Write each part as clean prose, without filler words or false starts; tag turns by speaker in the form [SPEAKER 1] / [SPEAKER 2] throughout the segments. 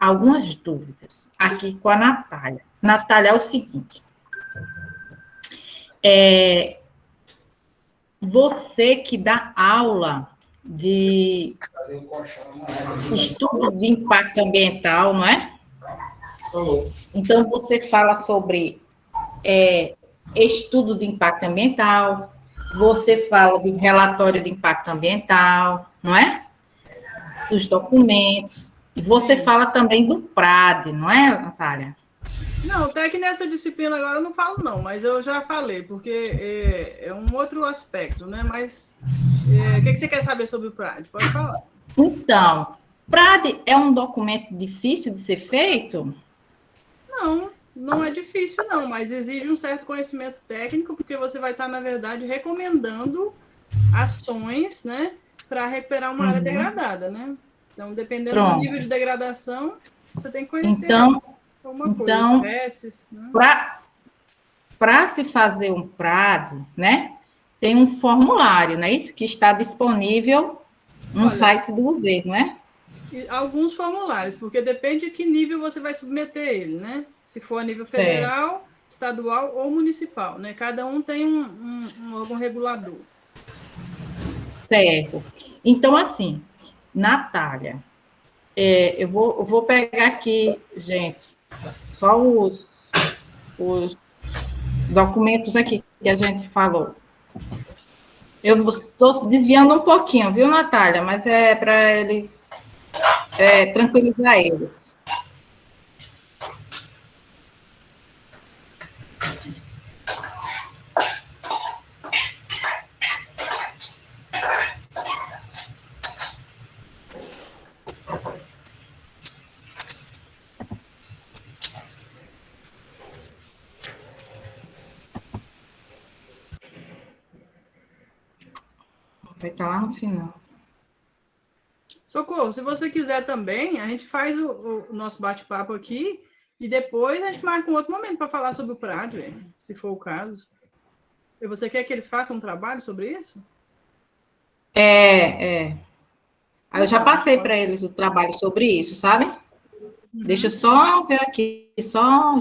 [SPEAKER 1] algumas dúvidas aqui com a Natália. Natália, é o seguinte. Você que dá aula de estudo de impacto ambiental, não é? Então, você fala sobre estudo de impacto ambiental, você fala de relatório de impacto ambiental, não é? Dos documentos. E você fala também do PRAD, não é, Natália?
[SPEAKER 2] Não, até que nessa disciplina agora eu não falo não, mas eu já falei, porque é um outro aspecto, né? Mas o que você quer saber sobre o PRAD? Pode falar.
[SPEAKER 1] Então, PRAD é um documento difícil de ser feito?
[SPEAKER 2] Não, não é difícil não, mas exige um certo conhecimento técnico, porque você vai estar, na verdade, recomendando ações, né, para recuperar uma área degradada, né? Então, dependendo do nível de degradação, você tem que conhecer alguma coisa, espécies, né?
[SPEAKER 1] Para se fazer um PRAD, né, tem um formulário, não é isso? Que está disponível no site do governo, né?
[SPEAKER 2] Alguns formulários, porque depende de que nível você vai submeter ele, né? Se for a nível federal, estadual ou municipal, né? Cada um tem um órgão regulador.
[SPEAKER 1] Certo. Então, assim, Natália, eu vou pegar aqui, gente, só os documentos aqui que a gente falou. Eu estou desviando um pouquinho, viu, Natália? Mas é para eles tranquilizar eles. Vai estar lá no final.
[SPEAKER 2] Socorro, se você quiser também, a gente faz o nosso bate-papo aqui e depois a gente marca um outro momento para falar sobre o PRAD, se for o caso. E você quer que eles façam um trabalho sobre isso?
[SPEAKER 1] Eu já passei para eles o trabalho sobre isso, sabe? Deixa eu só ver aqui,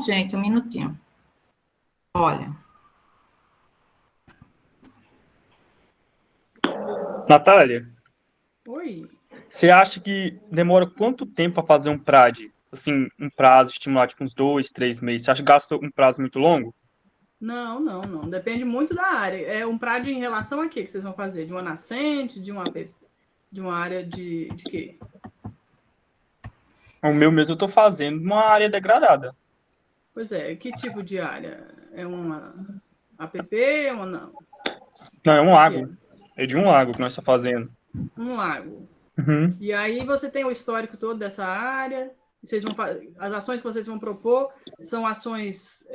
[SPEAKER 1] gente, um minutinho. Olha.
[SPEAKER 3] Natália?
[SPEAKER 2] Oi.
[SPEAKER 3] Você acha que demora quanto tempo para fazer um PRAD? Assim, um prazo estimulado, tipo uns 2, 3 meses. Você acha que gasta um prazo muito longo?
[SPEAKER 2] Não. Depende muito da área. É um PRAD em relação a quê que vocês vão fazer? De uma nascente, de uma área de quê?
[SPEAKER 3] O meu mesmo eu estou fazendo uma área degradada.
[SPEAKER 2] Pois é, que tipo de área? É uma APP ou não?
[SPEAKER 3] Não, é um lago. É de um lago que nós estamos fazendo.
[SPEAKER 2] Um lago.
[SPEAKER 3] Uhum.
[SPEAKER 2] E aí você tem o histórico todo dessa área. As ações que vocês vão propor são ações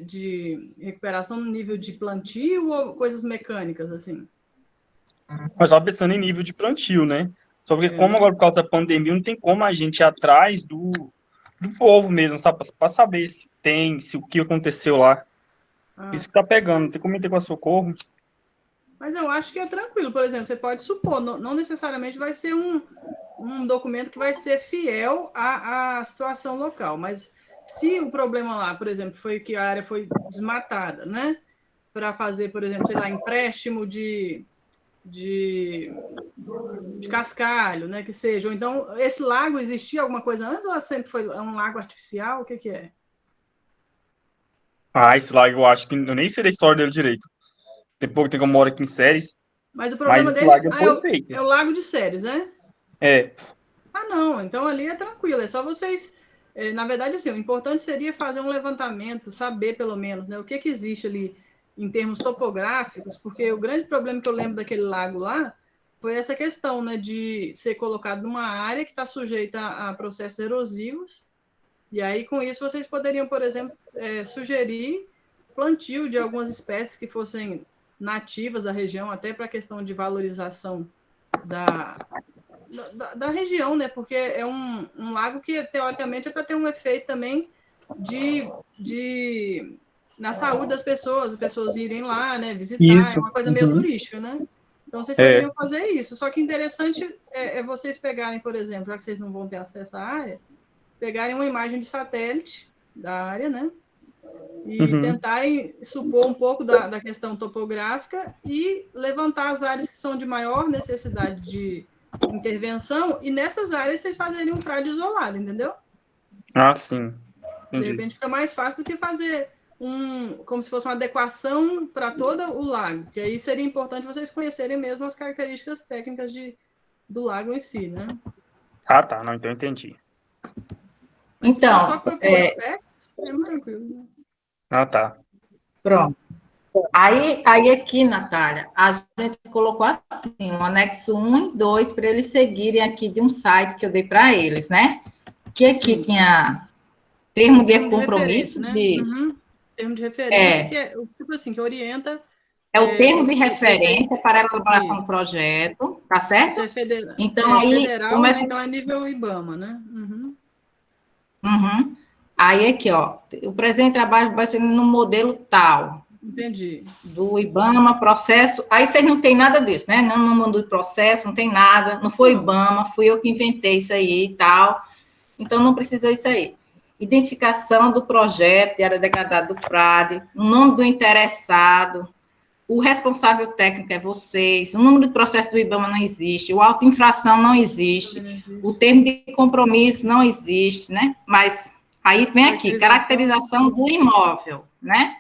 [SPEAKER 2] de recuperação no nível de plantio ou coisas mecânicas, assim?
[SPEAKER 3] Mas só pensando em nível de plantio, né? Só porque como agora, por causa da pandemia, não tem como a gente ir atrás do povo mesmo, sabe? Para saber se o que aconteceu lá. Isso que tá pegando. Você comentei com a Socorro.
[SPEAKER 2] Mas eu acho que é tranquilo. Por exemplo, você pode supor, não necessariamente vai ser um documento que vai ser fiel à situação local, mas se o problema lá, por exemplo, foi que a área foi desmatada, né? Para fazer, por exemplo, sei lá, empréstimo de cascalho, né? Que seja. Ou então, esse lago existia alguma coisa antes ou sempre foi um lago artificial? O que é?
[SPEAKER 3] Ah, esse lago eu acho que eu nem sei da história dele direito. Depois tem como mora aqui em Séries.
[SPEAKER 2] Mas o problema
[SPEAKER 3] Mas esse
[SPEAKER 2] dele
[SPEAKER 3] lago foi feito.
[SPEAKER 2] é o lago de Séries, né?
[SPEAKER 3] É.
[SPEAKER 2] Ah, não. Então ali é tranquilo. É só vocês. Na verdade, assim, o importante seria fazer um levantamento, saber pelo menos, né, o que existe ali em termos topográficos, porque o grande problema que eu lembro daquele lago lá foi essa questão, né, de ser colocado numa área que está sujeita a processos erosivos. E aí, com isso, vocês poderiam, por exemplo, sugerir plantio de algumas espécies que fossem nativas da região, até para a questão de valorização da região, né? Porque é um lago que, teoricamente, é para ter um efeito também na saúde das pessoas, as pessoas irem lá, né? Visitar,
[SPEAKER 3] Isso.
[SPEAKER 2] é uma coisa meio turística, né? Então, vocês poderiam fazer isso. Só que interessante é vocês pegarem, por exemplo, já que vocês não vão ter acesso à área, pegarem uma imagem de satélite da área, né? E
[SPEAKER 3] Uhum.
[SPEAKER 2] tentarem supor um pouco da questão topográfica e levantar as áreas que são de maior necessidade de intervenção, e nessas áreas vocês fazerem um prédio isolado, entendeu?
[SPEAKER 3] Ah, sim.
[SPEAKER 2] De
[SPEAKER 3] Entendi.
[SPEAKER 2] repente fica mais fácil do que fazer como se fosse uma adequação para todo o lago, que aí seria importante vocês conhecerem mesmo as características técnicas do lago em si, né?
[SPEAKER 3] Ah, tá. Não, então eu entendi.
[SPEAKER 2] Mas se for só
[SPEAKER 1] Então,
[SPEAKER 2] propor espécies, é muito tranquilo, né?
[SPEAKER 3] Ah, tá.
[SPEAKER 1] pronto. Aí aqui, Natália, a gente colocou assim, um anexo 1 e 2 para eles seguirem aqui de um site que eu dei para eles, né? Que aqui
[SPEAKER 2] Sim.
[SPEAKER 1] tinha termo de
[SPEAKER 2] Termo de
[SPEAKER 1] compromisso
[SPEAKER 2] referência, né?
[SPEAKER 1] de...
[SPEAKER 2] Uhum. Termo de referência, que é tipo assim, que orienta
[SPEAKER 1] É o termo de
[SPEAKER 2] esse aí.
[SPEAKER 1] referência para a elaboração do
[SPEAKER 2] Isso.
[SPEAKER 1] projeto, tá
[SPEAKER 2] Isso
[SPEAKER 1] certo?
[SPEAKER 2] é federal,
[SPEAKER 1] Então, aí
[SPEAKER 2] federal, né?
[SPEAKER 1] começa...
[SPEAKER 2] Então é nível IBAMA, né? Uhum.
[SPEAKER 1] Uhum. Aí aqui, ó, o presente trabalho vai ser no modelo tal,
[SPEAKER 2] Entendi.
[SPEAKER 1] do IBAMA, processo... Aí vocês não tem nada disso, né? Não mandou processo, não tem nada, não foi
[SPEAKER 2] Não.
[SPEAKER 1] IBAMA, fui eu que inventei isso aí e tal. Então, não precisa isso aí. Identificação do projeto de área degradada do PRAD, o nome do interessado, o responsável técnico é vocês, o número de processo do IBAMA não existe, o auto-infração não existe, o termo de compromisso não existe, né? Mas aí vem aqui, caracterização do imóvel, né?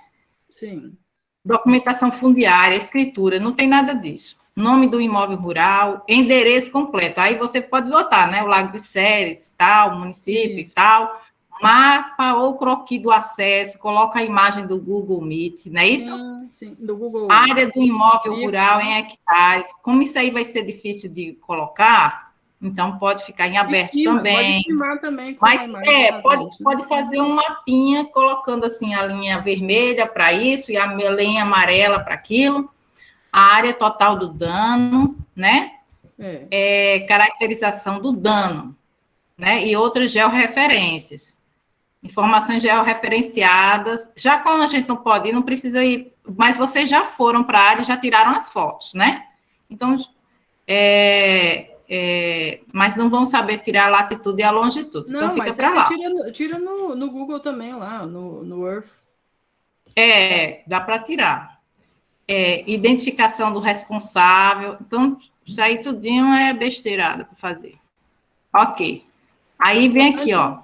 [SPEAKER 2] Sim.
[SPEAKER 1] Documentação fundiária, escritura, não tem nada disso. Nome do imóvel rural, endereço completo. Aí você pode botar, né? O Lago de Ceres, tal, município e tal. Mapa ou croquis do acesso, coloca a imagem do Google Meet, não é isso?
[SPEAKER 2] Sim, sim. Do Google.
[SPEAKER 1] Área do imóvel rural em hectares. Como isso aí vai ser difícil de colocar, então pode ficar em aberto também.
[SPEAKER 2] Pode estimar também com
[SPEAKER 1] Mas
[SPEAKER 2] a imagem do satélite,
[SPEAKER 1] pode fazer um mapinha colocando assim a linha vermelha para isso e a linha amarela para aquilo, a área total do dano, né? Caracterização do dano, né? E outras georreferências. Informações georreferenciadas. Já como a gente não pode ir, não precisa ir, mas vocês já foram para a área e já tiraram as fotos, né? Então, mas não vão saber tirar a latitude e a longitude.
[SPEAKER 2] Não,
[SPEAKER 1] então, fica
[SPEAKER 2] mas
[SPEAKER 1] para
[SPEAKER 2] você
[SPEAKER 1] lá.
[SPEAKER 2] tira no Google também, lá, no Earth.
[SPEAKER 1] Dá para tirar. Identificação do responsável. Então, isso aí tudinho é besteirada para fazer. Ok. Aí vem aqui, ó.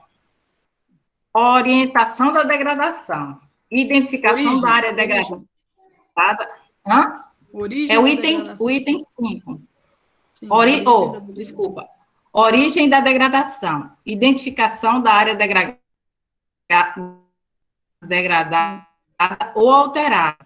[SPEAKER 1] Orientação da degradação. Identificação da área degradada. Hã?
[SPEAKER 2] Origem
[SPEAKER 1] o item 5.
[SPEAKER 2] Sim,
[SPEAKER 1] Desculpa. Origem da degradação. Identificação da área degradada ou alterada.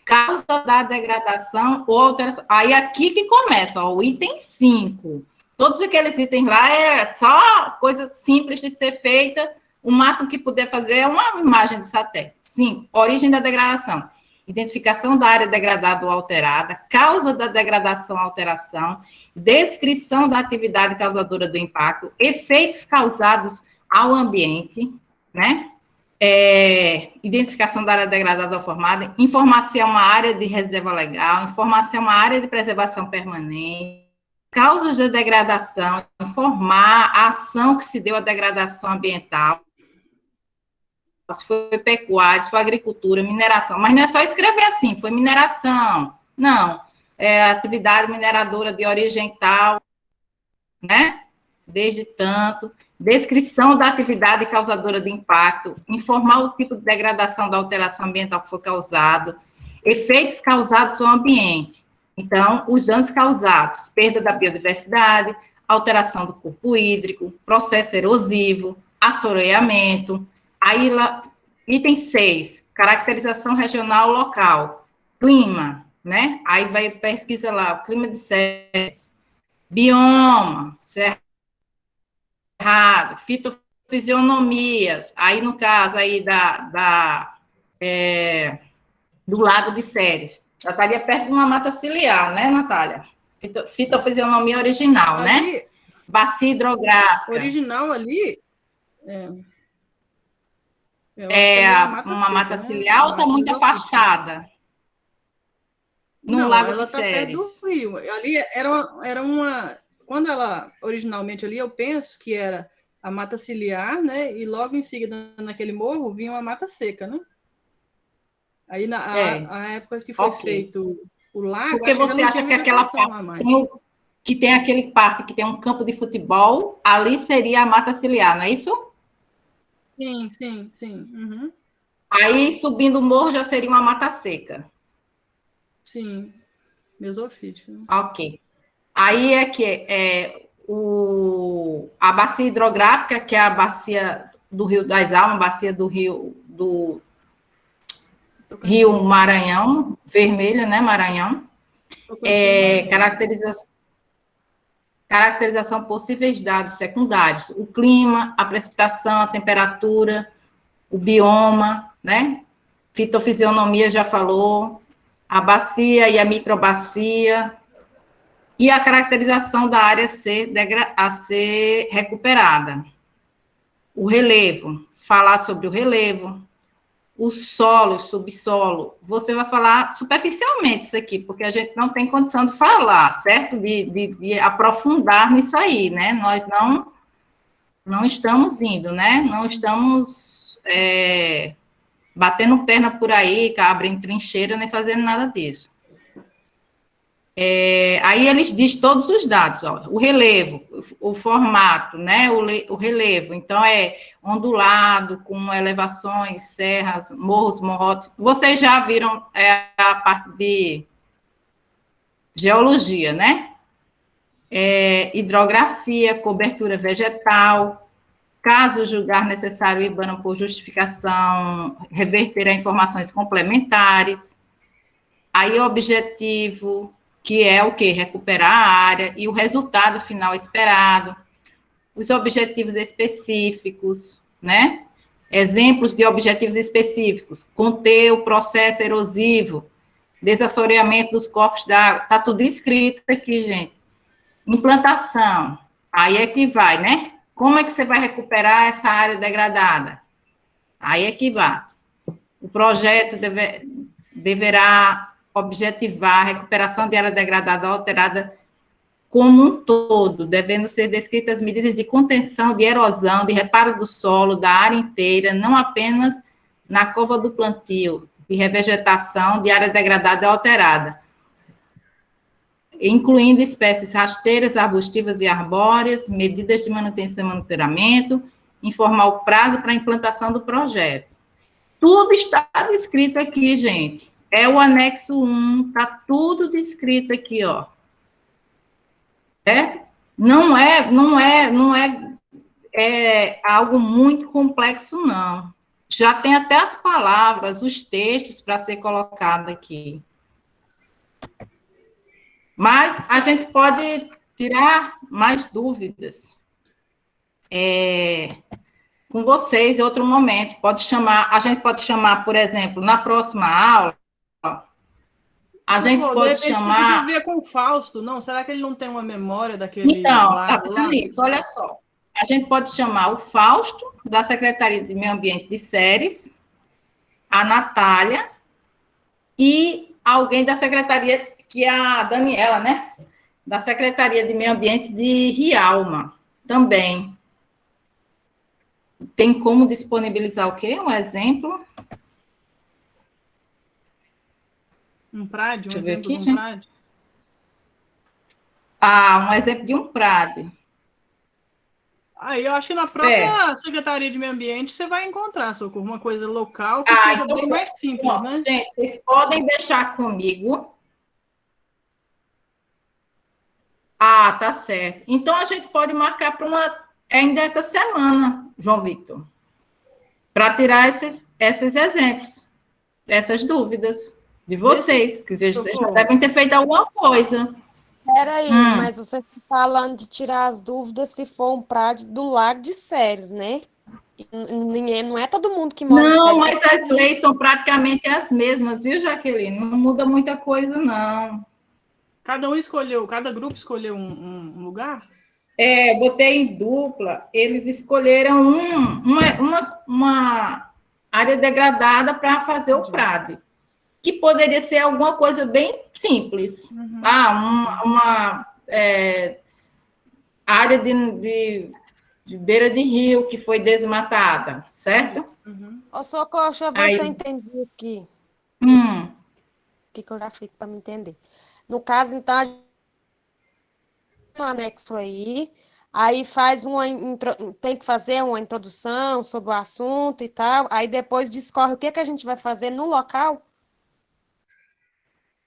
[SPEAKER 1] Causa da degradação ou alteração. Aí aqui que começa, ó, o item 5. Todos aqueles itens lá é só coisa simples de ser feita. O máximo que puder fazer é uma imagem de satélite. 5. Origem da degradação. Identificação da área degradada ou alterada, causa da degradação ou alteração, descrição da atividade causadora do impacto, efeitos causados ao ambiente, né? Identificação da área degradada ou formada, informação uma área de reserva legal, informação uma área de preservação permanente, causas de degradação, informar a ação que se deu à degradação ambiental, se foi pecuária, se foi agricultura, mineração, mas não é só escrever assim, foi mineração, não, atividade mineradora de origem tal, né, desde tanto, descrição da atividade causadora de impacto, informar o tipo de degradação da alteração ambiental que foi causado, efeitos causados ao ambiente, então, os danos causados, perda da biodiversidade, alteração do corpo hídrico, processo erosivo, assoreamento. Aí, item 6, caracterização regional local, clima, né? Aí vai pesquisa lá, o clima de Ceres, bioma, cerrado, fitofisionomias, aí no caso aí do lago de Ceres. Já estaria perto de uma mata ciliar, né, Natália? Fitofisionomia original, ali, né? Bacia hidrográfica.
[SPEAKER 2] Original ali
[SPEAKER 1] uma mata ciliar, né? Ou está muito afastada? No Lago de Ceres.
[SPEAKER 2] Ela está perto do rio. Ali era uma... Quando ela, originalmente ali, eu penso que era a mata ciliar, né? E logo em seguida, naquele morro, vinha uma mata seca, né? Aí, a época que foi feito o lago,
[SPEAKER 1] porque
[SPEAKER 2] acho que já
[SPEAKER 1] você
[SPEAKER 2] não
[SPEAKER 1] acha
[SPEAKER 2] tinha
[SPEAKER 1] que aquela
[SPEAKER 2] vegetação lá
[SPEAKER 1] parte
[SPEAKER 2] mais.
[SPEAKER 1] que tem aquele parte que tem um campo de futebol, ali seria a mata ciliar, não é isso?
[SPEAKER 2] Sim, sim, sim. Uhum.
[SPEAKER 1] Aí, subindo o morro, já seria uma mata seca.
[SPEAKER 2] Sim, mesofítica.
[SPEAKER 1] Ok. Aí é que a bacia hidrográfica, que é a bacia do Rio das Almas, bacia do Rio Maranhão, vermelha, né, Maranhão, caracterização possíveis dados secundários, o clima, a precipitação, a temperatura, o bioma, né, fitofisionomia já falou, a bacia e a microbacia, e a caracterização da área a ser recuperada. O relevo, falar sobre o relevo, o solo, o subsolo. Você vai falar superficialmente isso aqui, porque a gente não tem condição de falar, certo? De aprofundar nisso aí, né? Nós não estamos indo, né? Não estamos batendo perna por aí, abrindo trincheira, nem fazendo nada disso. Aí eles dizem todos os dados, ó, o relevo, o formato, né, o relevo, então ondulado, com elevações, serras, morros, morrotes. Vocês já viram a parte de geologia, né? Hidrografia, cobertura vegetal, caso julgar necessário o IBAMA por justificação, reverter a informações complementares. Aí, objetivo, que é o quê? Recuperar a área e o resultado final esperado. Os objetivos específicos, né? Exemplos de objetivos específicos: conter o processo erosivo, desassoreamento dos corpos d'água. Está tudo escrito aqui, gente. Implantação. Aí é que vai, né? Como é que você vai recuperar essa área degradada? Aí é que vai. O projeto deverá objetivar a recuperação de área degradada ou alterada como um todo, devendo ser descritas medidas de contenção, de erosão, de reparo do solo, da área inteira, não apenas na cova do plantio, de revegetação de área degradada ou alterada, incluindo espécies rasteiras, arbustivas e arbóreas, medidas de manutenção e monitoramento, informar o prazo para a implantação do projeto. Tudo está descrito aqui, gente. É o anexo 1, está tudo descrito aqui, ó. Certo? Não é algo muito complexo, não. Já tem até as palavras, os textos para ser colocado aqui. Mas a gente pode tirar mais dúvidas com vocês em outro momento. A gente pode chamar, por exemplo, na próxima aula, a gente pode chamar...
[SPEAKER 2] Você podia ver com o Fausto, não? Será que ele não tem uma memória daquele
[SPEAKER 1] Então,
[SPEAKER 2] lago
[SPEAKER 1] está pensando nisso, olha só. A gente pode chamar o Fausto, da Secretaria de Meio Ambiente de Ceres, a Natália e alguém da Secretaria, que é a Daniela, né? Da Secretaria de Meio Ambiente de Rialma, também. Tem como disponibilizar o quê? Um exemplo?
[SPEAKER 2] Um prédio, um exemplo
[SPEAKER 1] aqui,
[SPEAKER 2] de um prédio?
[SPEAKER 1] Um exemplo de um prédio.
[SPEAKER 2] Aí eu acho que na própria Secretaria de Meio Ambiente você vai encontrar, Socorro, uma coisa local que seja
[SPEAKER 1] então,
[SPEAKER 2] bem mais simples, né?
[SPEAKER 1] Gente, vocês podem deixar comigo. Tá certo. Então, a gente pode marcar para ainda essa semana, João Victor, para tirar esses exemplos, essas dúvidas de vocês, que vocês já devem ter feito alguma coisa.
[SPEAKER 4] Peraí, mas você está falando de tirar as dúvidas se for um prédio do Lago de Ceres, né? Não é todo mundo que mora em Ceres.
[SPEAKER 1] Não, mas as leis são praticamente as mesmas, viu, Jaqueline? Não muda muita coisa, não.
[SPEAKER 2] Cada grupo escolheu um lugar?
[SPEAKER 1] Botei em dupla, eles escolheram uma área degradada para fazer o PRAD, que poderia ser alguma coisa bem simples. Uma área de beira de rio que foi desmatada, certo?
[SPEAKER 4] Ô, Socorro, deixa eu ver se eu entendi aqui. O que eu já fiz para me entender. No caso, então, a gente tem um anexo aí faz tem que fazer uma introdução sobre o assunto e tal, aí depois discorre o que a gente vai fazer no local.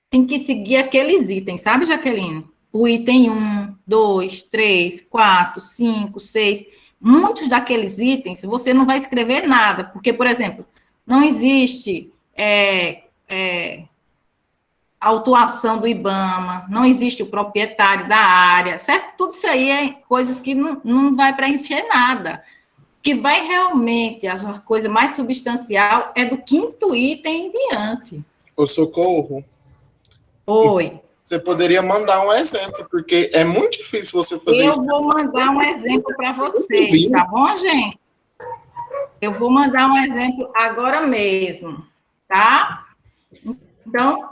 [SPEAKER 1] Tem que seguir aqueles itens, sabe, Jaqueline? O item 1, 2, 3, 4, 5, 6. Muitos daqueles itens você não vai escrever nada, porque, por exemplo, não existe autuação do IBAMA, não existe o proprietário da área, certo? Tudo isso aí é coisas que não vai preencher nada. O que vai realmente, a coisa mais substancial é do 5º item em diante.
[SPEAKER 5] Ô, Socorro.
[SPEAKER 1] Oi.
[SPEAKER 5] Você poderia mandar um exemplo, porque é muito difícil você fazer isso.
[SPEAKER 1] Eu vou mandar um exemplo para vocês, tá bom, gente? Eu vou mandar um exemplo agora mesmo, tá? Então,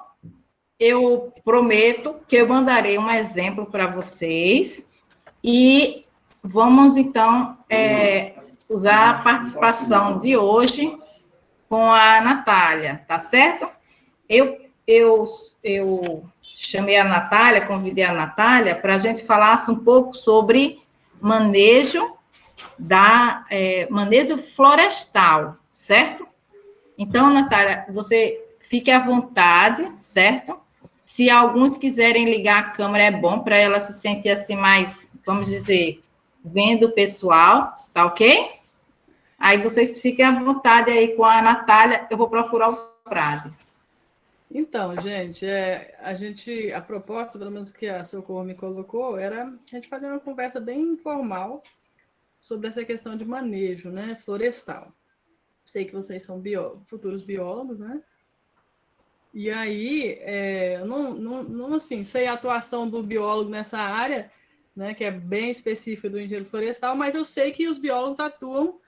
[SPEAKER 1] eu prometo que eu mandarei um exemplo para vocês e vamos, então, usar a participação de hoje com a Natália, tá certo? Eu chamei a Natália, convidei a Natália para a gente falasse um pouco sobre manejo florestal, certo? Então, Natália, você fique à vontade, certo? Se alguns quiserem ligar a câmera, é bom para ela se sentir assim mais, vamos dizer, vendo o pessoal, tá ok? Aí vocês fiquem à vontade aí com a Natália, eu vou procurar o Prade.
[SPEAKER 2] Então, gente, a proposta, pelo menos que a Socorro me colocou, era a gente fazer uma conversa bem informal sobre essa questão de manejo, né, florestal. Sei que vocês são futuros biólogos, né? E aí, não assim, sei a atuação do biólogo nessa área, né, que é bem específica do engenheiro florestal, mas eu sei que os biólogos atuam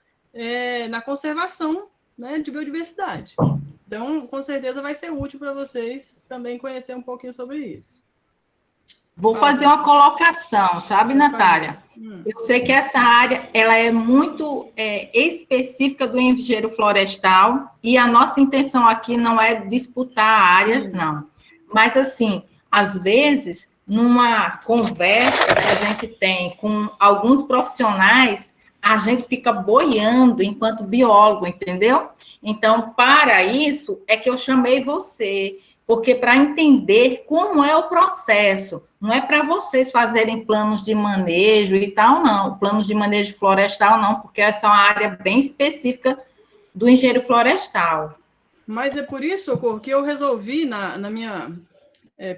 [SPEAKER 2] na conservação, né, de biodiversidade. Então, com certeza vai ser útil para vocês também conhecer um pouquinho sobre isso.
[SPEAKER 1] Vou fazer uma colocação, sabe, Natália? Eu sei que essa área ela é muito específica do engenheiro florestal e a nossa intenção aqui não é disputar áreas, não. Mas, assim, às vezes, numa conversa que a gente tem com alguns profissionais, a gente fica boiando enquanto biólogo, entendeu? Então, para isso, é que eu chamei você, porque para entender como é o processo, não é para vocês fazerem planos de manejo e tal, não, planos de manejo florestal não, porque essa é uma área bem específica do engenheiro florestal.
[SPEAKER 2] Mas é por isso, Socorro, que eu resolvi, na minha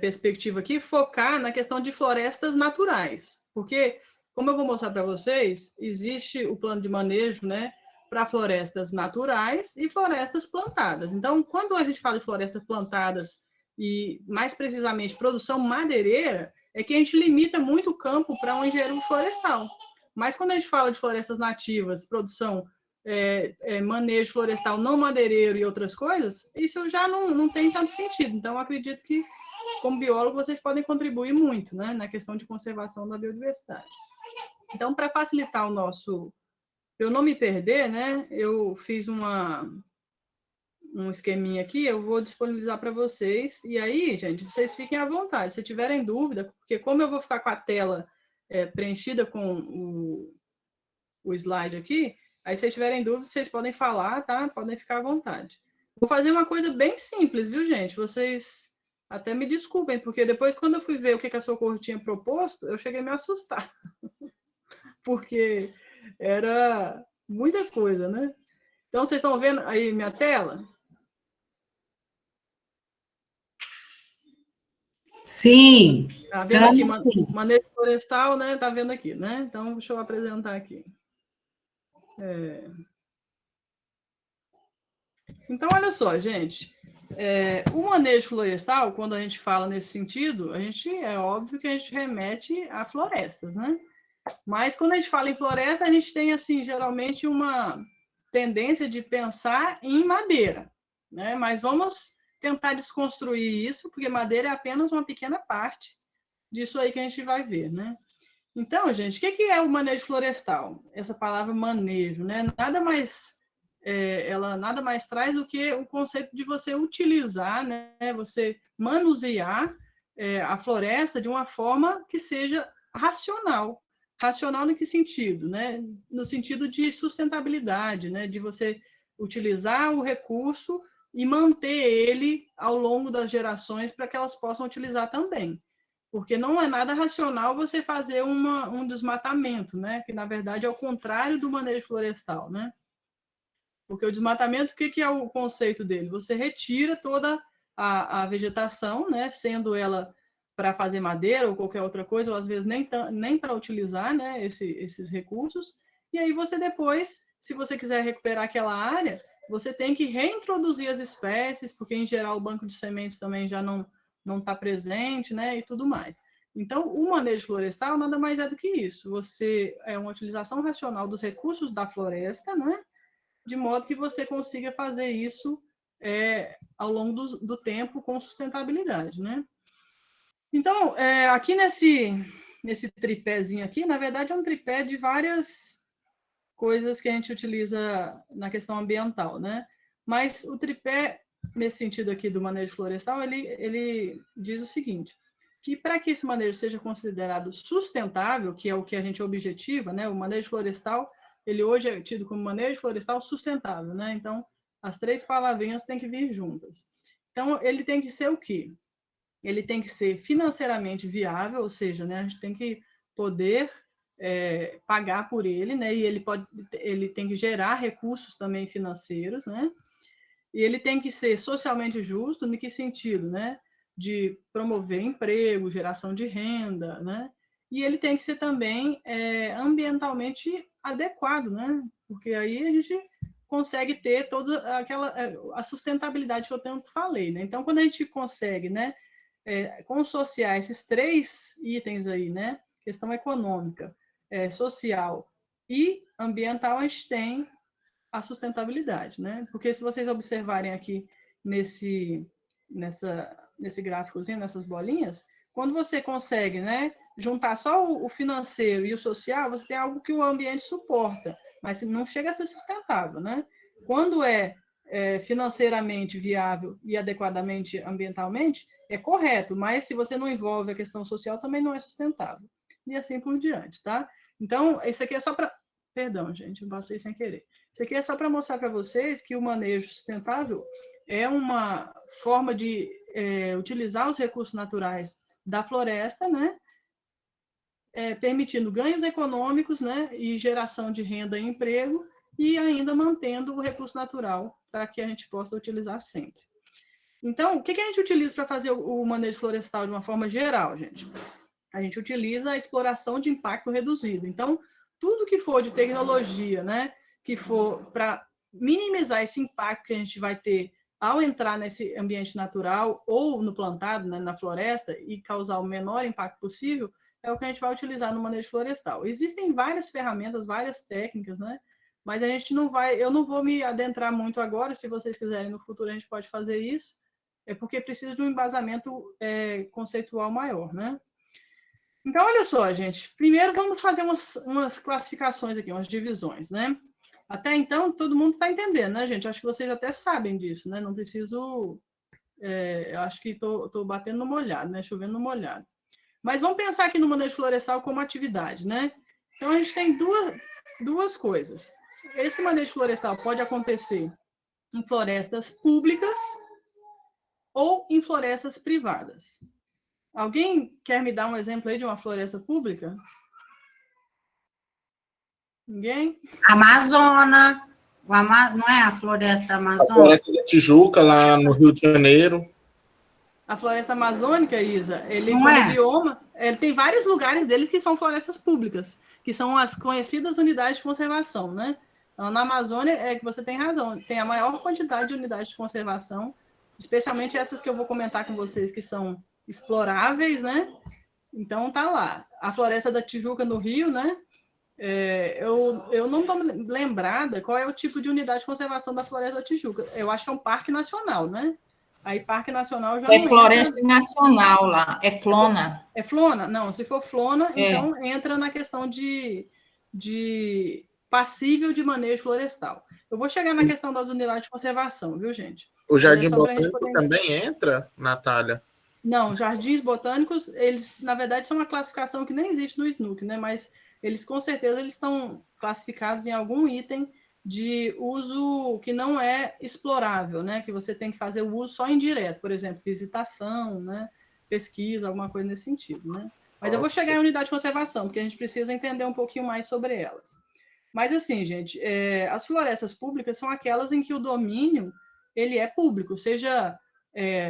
[SPEAKER 2] perspectiva aqui, focar na questão de florestas naturais, porque, como eu vou mostrar para vocês, existe o plano de manejo, né, para florestas naturais e florestas plantadas. Então, quando a gente fala de florestas plantadas e, mais precisamente, produção madeireira, é que a gente limita muito o campo para um engenheiro florestal. Mas quando a gente fala de florestas nativas, produção, manejo florestal não madeireiro e outras coisas, isso já não tem tanto sentido. Então, eu acredito que, como biólogo, vocês podem contribuir muito, né, na questão de conservação da biodiversidade. Então, para facilitar o nosso... eu não me perder, né? Eu fiz um esqueminha aqui, eu vou disponibilizar para vocês. E aí, gente, vocês fiquem à vontade. Se tiverem dúvida, porque como eu vou ficar com a tela preenchida com o slide aqui, aí se vocês tiverem dúvida, vocês podem falar, tá? Podem ficar à vontade. Vou fazer uma coisa bem simples, viu, gente? Vocês até me desculpem, porque depois, quando eu fui ver o que a Socorro tinha proposto, eu cheguei a me assustar. Porque era muita coisa, né? Então, vocês estão vendo aí minha tela?
[SPEAKER 6] Sim.
[SPEAKER 2] Tá vendo aqui, manejo florestal, né? Tá vendo aqui, né? Então, deixa eu apresentar aqui. Então, olha só, gente. O manejo florestal, quando a gente fala nesse sentido, é óbvio que a gente remete a florestas, né? Mas quando a gente fala em floresta, a gente tem, assim, geralmente uma tendência de pensar em madeira, né? Mas vamos tentar desconstruir isso, porque madeira é apenas uma pequena parte disso aí que a gente vai ver, né? Então, gente, o que é o manejo florestal? Essa palavra manejo, né? Ela nada mais traz do que o conceito de você utilizar, né? Você manusear a floresta de uma forma que seja racional. Racional em que sentido? Né? No sentido de sustentabilidade, né? De você utilizar o recurso e manter ele ao longo das gerações para que elas possam utilizar também. Porque não é nada racional você fazer um desmatamento, né? Que, na verdade, é o contrário do manejo florestal, né? Porque o desmatamento, o que é o conceito dele? Você retira toda a vegetação, né? Sendo ela para fazer madeira ou qualquer outra coisa, ou às vezes nem para utilizar, né? Esses recursos. E aí você depois, se você quiser recuperar aquela área, você tem que reintroduzir as espécies, porque em geral o banco de sementes também já não está presente, né? E tudo mais. Então, o manejo florestal nada mais é do que isso. É uma utilização racional dos recursos da floresta, né? De modo que você consiga fazer isso ao longo do tempo com sustentabilidade, né? Então, aqui nesse tripézinho aqui, na verdade é um tripé de várias coisas que a gente utiliza na questão ambiental, né? Mas o tripé, nesse sentido aqui do manejo florestal, ele diz o seguinte, que para que esse manejo seja considerado sustentável, que é o que a gente objetiva, né? O manejo florestal, ele hoje é tido como manejo florestal sustentável, né? Então, as três palavrinhas têm que vir juntas. Então, ele tem que ser o quê? Ele tem que ser financeiramente viável, ou seja, né, a gente tem que poder pagar por ele, né? E ele tem que gerar recursos também financeiros, né? E ele tem que ser socialmente justo, em que sentido, né? De promover emprego, geração de renda, né? E ele tem que ser também ambientalmente adequado, né? Porque aí a gente consegue ter toda a sustentabilidade que eu tanto falei, né? Então, quando a gente consegue, né, consociar esses três itens aí, né? Questão econômica, social e ambiental, a gente tem a sustentabilidade, né? Porque se vocês observarem aqui nesse gráficozinho, nessas bolinhas, quando você consegue, né, juntar só o financeiro e o social, você tem algo que o ambiente suporta, mas não chega a ser sustentável, né? Quando financeiramente viável e adequadamente ambientalmente, é correto, mas se você não envolve a questão social, também não é sustentável. E assim por diante, tá? Então, isso aqui é só para... Perdão, gente, eu passei sem querer. Isso aqui é só para mostrar para vocês que o manejo sustentável é uma forma de utilizar os recursos naturais da floresta, né? Permitindo ganhos econômicos, né? E geração de renda e emprego, e ainda mantendo o recurso natural para que a gente possa utilizar sempre. Então, o que a gente utiliza para fazer o manejo florestal de uma forma geral, gente? A gente utiliza a exploração de impacto reduzido. Então, tudo que for de tecnologia, né, que for para minimizar esse impacto que a gente vai ter ao entrar nesse ambiente natural ou no plantado, né, na floresta, e causar o menor impacto possível, é o que a gente vai utilizar no manejo florestal. Existem várias ferramentas, várias técnicas, né? Mas a gente não vai, eu não vou me adentrar muito agora, se vocês quiserem no futuro a gente pode fazer isso, porque precisa de um embasamento conceitual maior, né? Então, olha só, gente. Primeiro, vamos fazer umas classificações aqui, umas divisões, né? Até então, todo mundo está entendendo, né, gente? Acho que vocês até sabem disso, né? Não preciso... eu acho que estou batendo no molhado, né? Chovendo no molhado. Mas vamos pensar aqui no manejo florestal como atividade, né? Então, a gente tem duas coisas. Esse manejo florestal pode acontecer em florestas públicas ou em florestas privadas. Alguém quer me dar um exemplo aí de uma floresta pública? Ninguém?
[SPEAKER 6] Amazônia, não é a floresta amazônica?
[SPEAKER 5] A floresta da Tijuca, lá no Rio de Janeiro.
[SPEAKER 2] A floresta amazônica, Isa, como bioma, tem vários lugares dele que são florestas públicas, que são as conhecidas unidades de conservação, né? Então, na Amazônia, que você tem razão, tem a maior quantidade de unidades de conservação, especialmente essas que eu vou comentar com vocês, que são exploráveis, né? Então, tá lá. A floresta da Tijuca, no Rio, né? Eu não estou lembrada qual é o tipo de unidade de conservação da floresta da Tijuca. Eu acho que é um parque nacional, né? Aí Parque Nacional já
[SPEAKER 1] É
[SPEAKER 2] não
[SPEAKER 1] Floresta
[SPEAKER 2] entra...
[SPEAKER 1] Nacional lá, é Flona.
[SPEAKER 2] É Flona? Não, se for Flona,
[SPEAKER 1] É.
[SPEAKER 2] então entra na questão de passível de manejo florestal. Eu vou chegar na questão das unidades de conservação, viu, gente?
[SPEAKER 5] O Jardim
[SPEAKER 2] só pra gente
[SPEAKER 5] Botânico
[SPEAKER 2] poder...
[SPEAKER 5] também entra, Natália?
[SPEAKER 2] Não, jardins botânicos, eles, na verdade, são uma classificação que nem existe no SNUC, né? Mas eles, com certeza, eles estão classificados em algum item de uso que não é explorável, né? Que você tem que fazer o uso só indireto, por exemplo, visitação, né? Pesquisa, alguma coisa nesse sentido, né? Mas eu vou chegar em unidade de conservação, porque a gente precisa entender um pouquinho mais sobre elas. Mas, assim, gente, as florestas públicas são aquelas em que o domínio ele é público, seja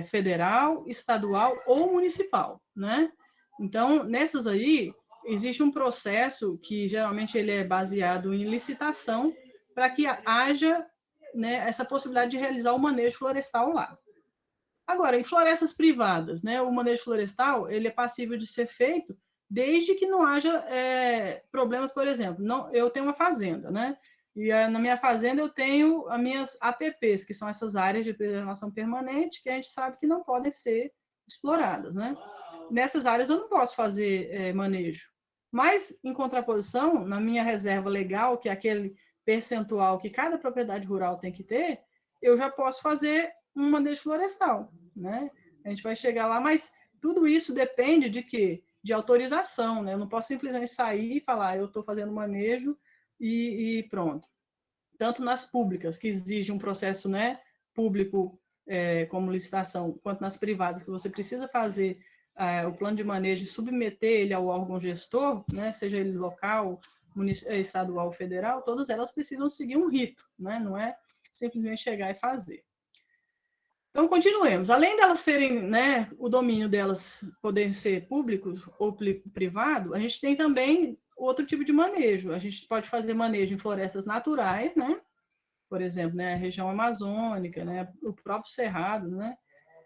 [SPEAKER 2] federal, estadual ou municipal, né? Então, nessas aí, existe um processo que, geralmente, ele é baseado em licitação para que haja, né, essa possibilidade de realizar o manejo florestal lá. Agora, em florestas privadas, né, o manejo florestal ele é passível de ser feito desde que não haja problemas, por exemplo, eu tenho uma fazenda, né? E na minha fazenda eu tenho as minhas APPs, que são essas áreas de preservação permanente, que a gente sabe que não podem ser exploradas, né? Nessas áreas eu não posso fazer manejo. Mas, em contraposição, na minha reserva legal, que é aquele percentual que cada propriedade rural tem que ter, eu já posso fazer um manejo florestal, né? A gente vai chegar lá, mas tudo isso depende de quê? De autorização, né? Eu não posso simplesmente sair e falar, eu estou fazendo manejo e pronto. Tanto nas públicas, que exige um processo, né, público, como licitação, quanto nas privadas, que você precisa fazer o plano de manejo e submeter ele ao órgão gestor, né, seja ele local, estadual ou federal, todas elas precisam seguir um rito, né? Não é simplesmente chegar e fazer. Então, continuemos. Além delas serem, né, o domínio delas poder ser público ou privado, a gente tem também outro tipo de manejo. A gente pode fazer manejo em florestas naturais, né? Por exemplo, né, a região amazônica, né, o próprio cerrado, né?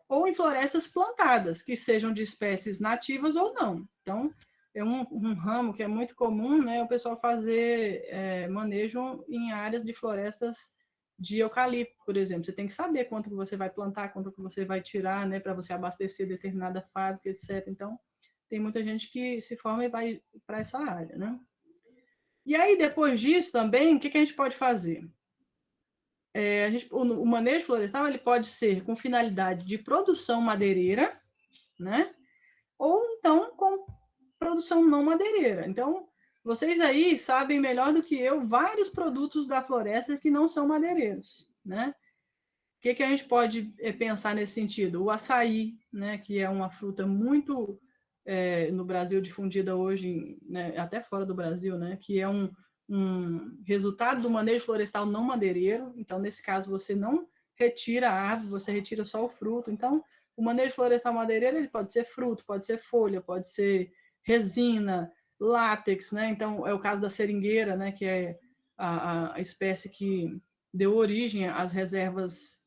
[SPEAKER 2] Ou em florestas plantadas, que sejam de espécies nativas ou não. Então, é um ramo que é muito comum, né, o pessoal fazer manejo em áreas de florestas de eucalipto, por exemplo. Você tem que saber quanto que você vai plantar, quanto que você vai tirar, né, para você abastecer determinada fábrica, etc. Então, tem muita gente que se forma e vai para essa área, né? E aí, depois disso também, o que a gente pode fazer? O manejo florestal ele pode ser com finalidade de produção madeireira, né? Ou então com produção não madeireira. Então, vocês aí sabem melhor do que eu vários produtos da floresta que não são madeireiros, né? O que a gente pode pensar nesse sentido? O açaí, né? Que é uma fruta muito no Brasil difundida hoje, né? Até fora do Brasil, né? Que é um resultado do manejo florestal não madeireiro. Então, nesse caso, você não retira a árvore, você retira só o fruto. Então, o manejo florestal madeireiro ele pode ser fruto, pode ser folha, pode ser resina, látex, né? Então, é o caso da seringueira, né? Que é a espécie que deu origem às reservas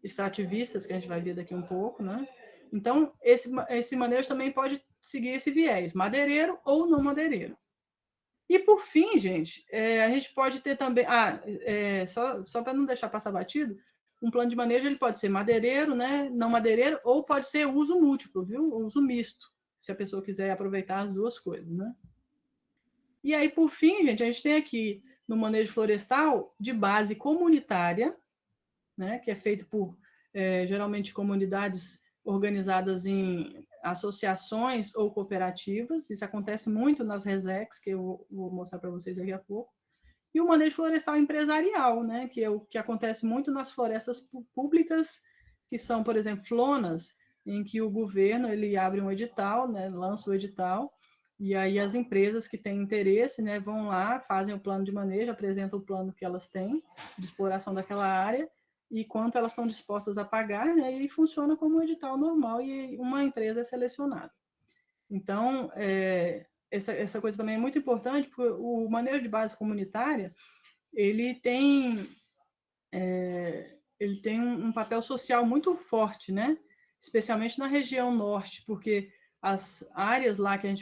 [SPEAKER 2] extrativistas, que a gente vai ver daqui um pouco, né? Então, esse manejo também pode seguir esse viés, madeireiro ou não madeireiro. E, por fim, gente, a gente pode ter também... só para não deixar passar batido, um plano de manejo ele pode ser madeireiro, né, não madeireiro, ou pode ser uso múltiplo, viu? Uso misto, se a pessoa quiser aproveitar as duas coisas, né? E aí, por fim, gente, a gente tem aqui no manejo florestal de base comunitária, né, que é feito por, geralmente, comunidades organizadas em associações ou cooperativas. Isso acontece muito nas RESECs, que eu vou mostrar para vocês daqui a pouco. E o manejo florestal empresarial, né, que é o que acontece muito nas florestas públicas, que são, por exemplo, flonas, em que o governo ele abre um edital, né, lança o edital, e aí as empresas que têm interesse, né, vão lá, fazem o plano de manejo, apresentam o plano que elas têm de exploração daquela área, e quanto elas estão dispostas a pagar, né, e funciona como um edital normal, e uma empresa é selecionada. Então, essa coisa também é muito importante, porque o manejo de base comunitária, ele tem um papel social muito forte, né? Especialmente na região norte, porque as áreas lá que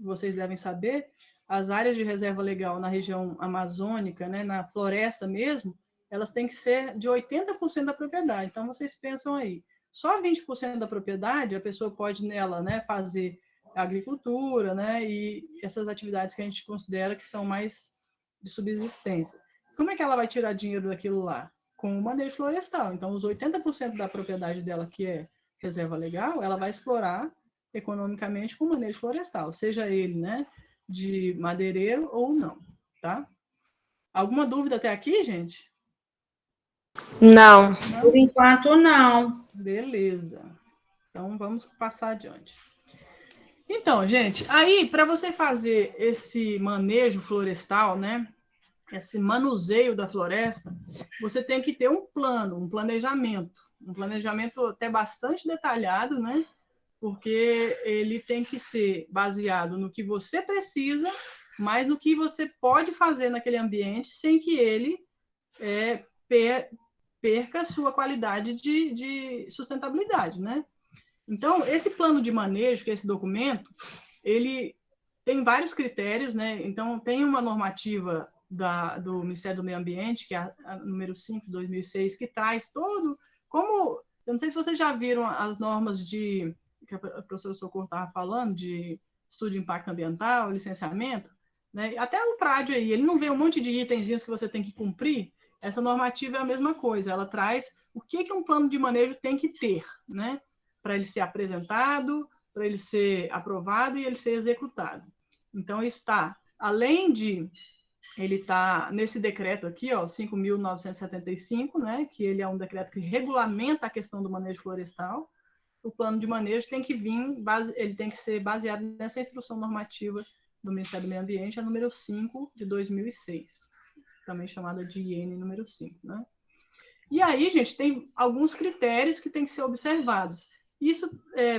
[SPEAKER 2] vocês devem saber, as áreas de reserva legal na região amazônica, né, na floresta mesmo, elas têm que ser de 80% da propriedade. Então, vocês pensam aí, só 20% da propriedade, a pessoa pode nela, né, fazer agricultura, né, e essas atividades que a gente considera que são mais de subsistência. Como é que ela vai tirar dinheiro daquilo lá? Com o manejo florestal. Então, os 80% da propriedade dela, que é reserva legal, ela vai explorar economicamente com o manejo florestal, seja ele, né, de madeireiro ou não, tá? Alguma dúvida até aqui, gente?
[SPEAKER 4] Não.
[SPEAKER 6] Por enquanto, não.
[SPEAKER 2] Beleza. Então, vamos passar adiante. Então, gente, aí, para você fazer esse manejo florestal, né, esse manuseio da floresta, você tem que ter um plano, um planejamento até bastante detalhado, né, porque ele tem que ser baseado no que você precisa, mas no que você pode fazer naquele ambiente sem que ele perca a sua qualidade de sustentabilidade, né? Então, esse plano de manejo, que é esse documento, ele tem vários critérios, né? Então, tem uma normativa do Ministério do Meio Ambiente, que é a número 5 de 2006, que traz todo... Eu não sei se vocês já viram as normas que a professora Socorro estava falando, de estudo de impacto ambiental, licenciamento, né? Até o PRAD aí, ele não vê um monte de itenzinhos que você tem que cumprir. Essa normativa é a mesma coisa, ela traz o que um plano de manejo tem que ter, né? Para ele ser apresentado, para ele ser aprovado e ele ser executado. Então, isso está, além de ele está nesse decreto aqui, ó, 5.975, né, que ele é um decreto que regulamenta a questão do manejo florestal. O plano de manejo tem que ele tem que ser baseado nessa instrução normativa do Ministério do Meio Ambiente, a número 5 de 2006, também chamada de IN número 5, né? E aí, gente, tem alguns critérios que têm que ser observados. Isso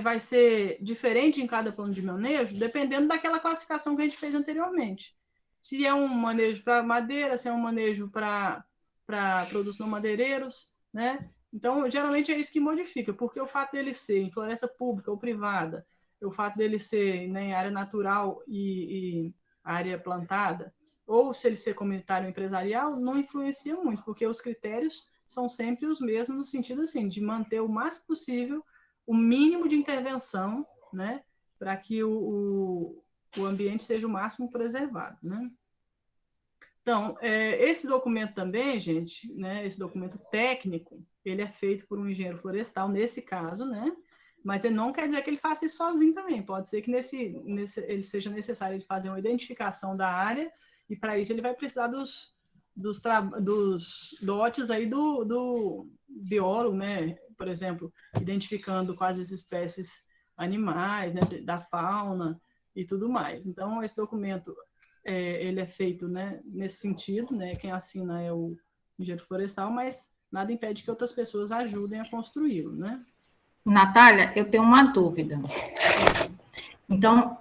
[SPEAKER 2] vai ser diferente em cada plano de manejo, dependendo daquela classificação que a gente fez anteriormente. Se é um manejo para madeira, se é um manejo para produtos não madeireiros, né? Então, geralmente é isso que modifica, porque o fato dele ser em floresta pública ou privada, o fato dele ser, né, em área natural e área plantada, ou se ele ser comunitário ou empresarial, não influencia muito, porque os critérios são sempre os mesmos, no sentido assim, de manter o máximo possível o mínimo de intervenção, né, para que o ambiente seja o máximo preservado, né? Então, esse documento também, gente, né, esse documento técnico, ele é feito por um engenheiro florestal, nesse caso, né, mas ele não quer dizer que ele faça isso sozinho também, pode ser que ele seja necessário ele fazer uma identificação da área, e para isso ele vai precisar dos dotes aí do biólogo, né, por exemplo, identificando quais as espécies animais, né, da fauna e tudo mais. Então, esse documento, ele é feito, né, nesse sentido, né, quem assina é o engenheiro florestal, mas nada impede que outras pessoas ajudem a construí-lo, né?
[SPEAKER 1] Natália, eu tenho uma dúvida. Então,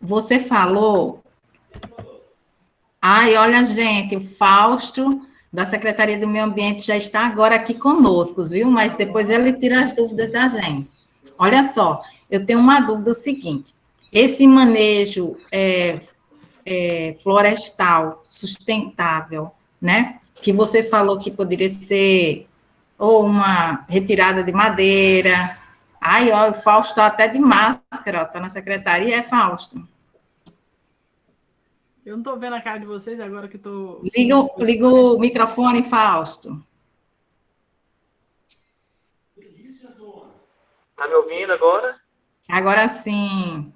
[SPEAKER 1] você falou... Ai, olha, gente, o Fausto, da Secretaria do Meio Ambiente, já está agora aqui conosco, viu? Mas depois ele tira as dúvidas da gente. Olha só, eu tenho uma dúvida seguinte. Esse manejo florestal sustentável, né? Que você falou que poderia ser ou uma retirada de madeira. Ai, ó, o Fausto está até de máscara, está na secretaria, Fausto?
[SPEAKER 2] Eu não estou vendo a cara de vocês agora que estou...
[SPEAKER 1] Liga o microfone, Fausto.
[SPEAKER 7] Está me ouvindo agora?
[SPEAKER 1] Agora sim.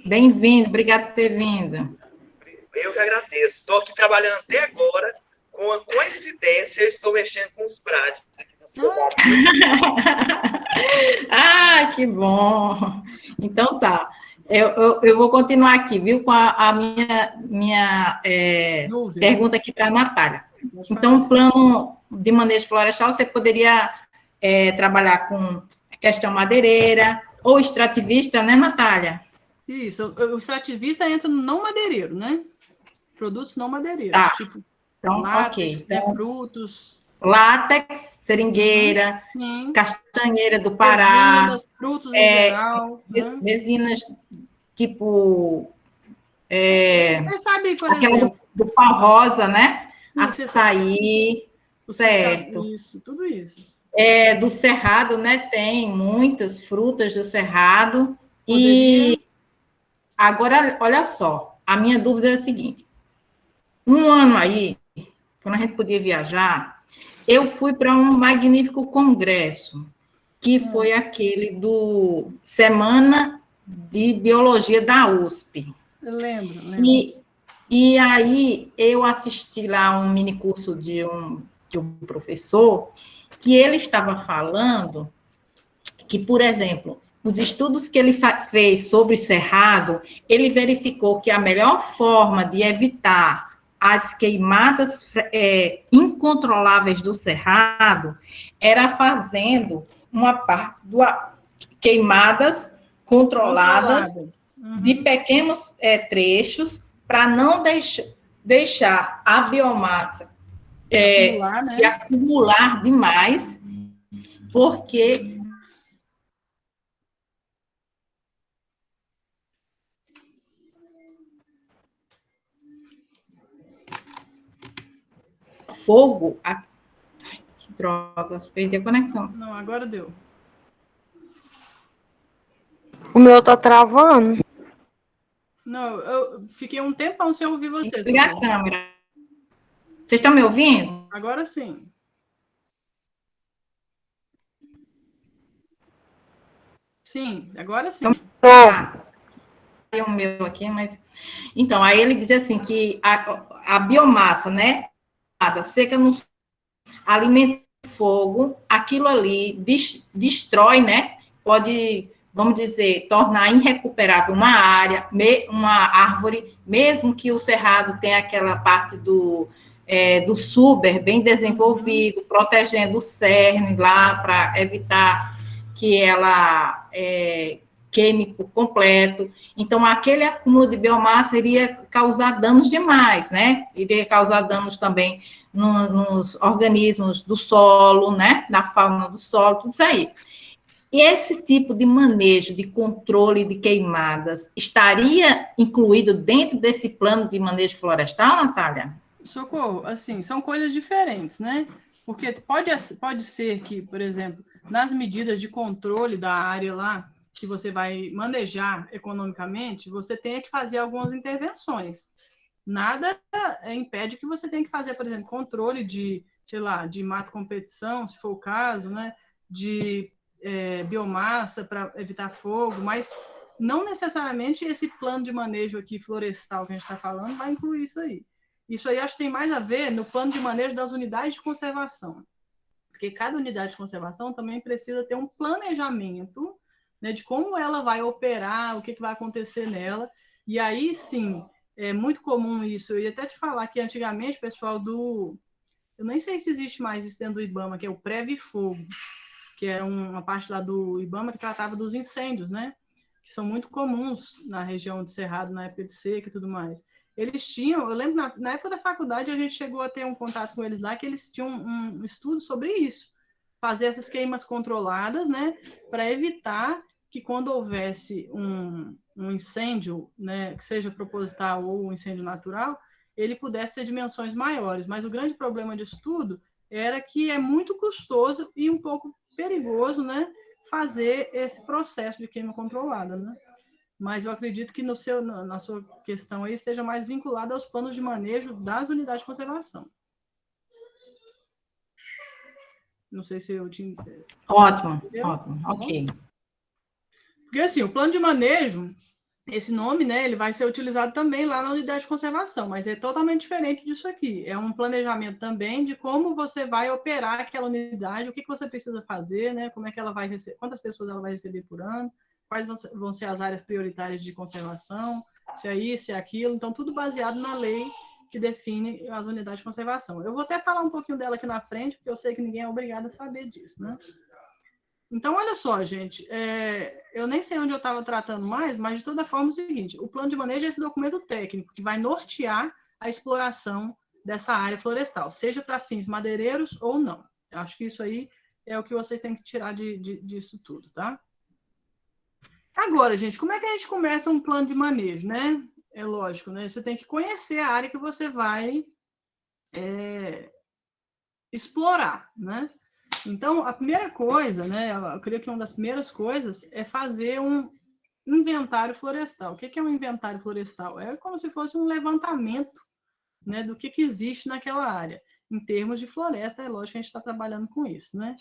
[SPEAKER 1] Bem-vindo, obrigado por ter vindo.
[SPEAKER 7] Eu que agradeço. Estou aqui trabalhando até agora. Com uma coincidência, eu estou mexendo com os práticos aqui da cidade.
[SPEAKER 1] Ah, que bom. Então tá. Eu vou continuar aqui, viu, com a minha pergunta aqui para a Natália. Então, o plano de manejo florestal, você poderia trabalhar com questão madeireira ou extrativista, né, Natália?
[SPEAKER 2] Isso, o extrativista entra no não madeireiro, né? Produtos não madeireiros,
[SPEAKER 1] tá.
[SPEAKER 2] Tipo
[SPEAKER 1] então,
[SPEAKER 2] látex, então, frutos.
[SPEAKER 1] Látex, seringueira, castanheira do Pará.
[SPEAKER 2] Resinas, frutos em geral.
[SPEAKER 1] Resinas tipo...
[SPEAKER 2] Você sabe, por exemplo...
[SPEAKER 1] do pau rosa, né? Açaí, certo?
[SPEAKER 2] Isso, tudo isso.
[SPEAKER 1] Do cerrado, né? Tem muitas frutas do cerrado.
[SPEAKER 2] Poderia...
[SPEAKER 1] E agora, olha só, a minha dúvida é a seguinte. Um ano aí, quando a gente podia viajar, eu fui para um magnífico congresso, que foi aquele do Semana de Biologia da USP.
[SPEAKER 2] Eu lembro.
[SPEAKER 1] E aí eu assisti lá um mini curso de um professor, que ele estava falando que, por exemplo, os estudos que ele fez sobre cerrado, ele verificou que a melhor forma de evitar as queimadas incontroláveis do cerrado era fazendo uma parte queimadas controladas de pequenos trechos para não deixar a biomassa se acumular demais, porque fogo... Ai, que droga, perdi a conexão.
[SPEAKER 2] Não, agora deu.
[SPEAKER 4] O meu tá travando.
[SPEAKER 2] Não, eu fiquei um tempão sem ouvir vocês.
[SPEAKER 1] Ligar a câmera. Vocês estão me ouvindo?
[SPEAKER 2] Agora sim. Sim, agora sim.
[SPEAKER 1] O meu aqui, mas... Então, aí ele diz assim que a biomassa, né, seca no alimenta fogo, aquilo ali destrói, né, pode, vamos dizer, tornar irrecuperável uma área, uma árvore, mesmo que o cerrado tenha aquela parte do suber bem desenvolvido, protegendo o cerne lá para evitar que ela queime por completo. Então, aquele acúmulo de biomassa iria causar danos demais, né? Iria causar danos também nos organismos do solo, né? Na fauna do solo, tudo isso aí. E esse tipo de manejo, de controle de queimadas, estaria incluído dentro desse plano de manejo florestal, Natália?
[SPEAKER 2] Socorro, assim, são coisas diferentes, né? Porque pode ser que, por exemplo, nas medidas de controle da área lá, que você vai manejar economicamente, você tenha que fazer algumas intervenções. Nada impede que você tenha que fazer, por exemplo, controle de, sei lá, de mato-competição, se for o caso, né? De biomassa para evitar fogo, mas não necessariamente esse plano de manejo aqui florestal que a gente está falando vai incluir isso aí. Isso aí acho que tem mais a ver no plano de manejo das unidades de conservação, porque cada unidade de conservação também precisa ter um planejamento, né, de como ela vai operar, o que vai acontecer nela, e aí sim, é muito comum isso. Eu ia até te falar que antigamente o pessoal eu nem sei se existe mais isso dentro do IBAMA, que é o Previfogo, que era uma parte lá do IBAMA que tratava dos incêndios, né, que são muito comuns na região de Cerrado, na época de seca e tudo mais. Eles tinham, eu lembro, na época da faculdade, a gente chegou a ter um contato com eles lá, que eles tinham um estudo sobre isso, fazer essas queimas controladas, né, para evitar que quando houvesse um incêndio, né, que seja proposital ou um incêndio natural, ele pudesse ter dimensões maiores. Mas o grande problema disso tudo era que é muito custoso e um pouco perigoso, né, fazer esse processo de queima controlada, né? Mas eu acredito que na sua questão aí esteja mais vinculada aos planos de manejo das unidades de conservação. Não sei se eu te...
[SPEAKER 1] Ótimo, ok.
[SPEAKER 2] Porque assim, o plano de manejo, esse nome, né, ele vai ser utilizado também lá na unidade de conservação, mas é totalmente diferente disso aqui. É um planejamento também de como você vai operar aquela unidade, o que você precisa fazer, né, como é que ela vai receber, quantas pessoas ela vai receber por ano, quais vão ser as áreas prioritárias de conservação, se é isso, se é aquilo. Então, tudo baseado na lei que define as unidades de conservação. Eu vou até falar um pouquinho dela aqui na frente, porque eu sei que ninguém é obrigado a saber disso, né? Então, olha só, gente, eu nem sei onde eu estava tratando mais, mas de toda forma é o seguinte, o plano de manejo é esse documento técnico que vai nortear a exploração dessa área florestal, seja para fins madeireiros ou não. Eu acho que isso aí é o que vocês têm que tirar disso tudo, tá? Agora, gente, como é que a gente começa um plano de manejo, né? É lógico, né? Você tem que conhecer a área que você vai explorar, né? Então, a primeira coisa, né, eu creio que uma das primeiras coisas é fazer um inventário florestal. O que é um inventário florestal? É como se fosse um levantamento, né, do que existe naquela área. Em termos de floresta, é lógico que a gente está trabalhando com isso, né?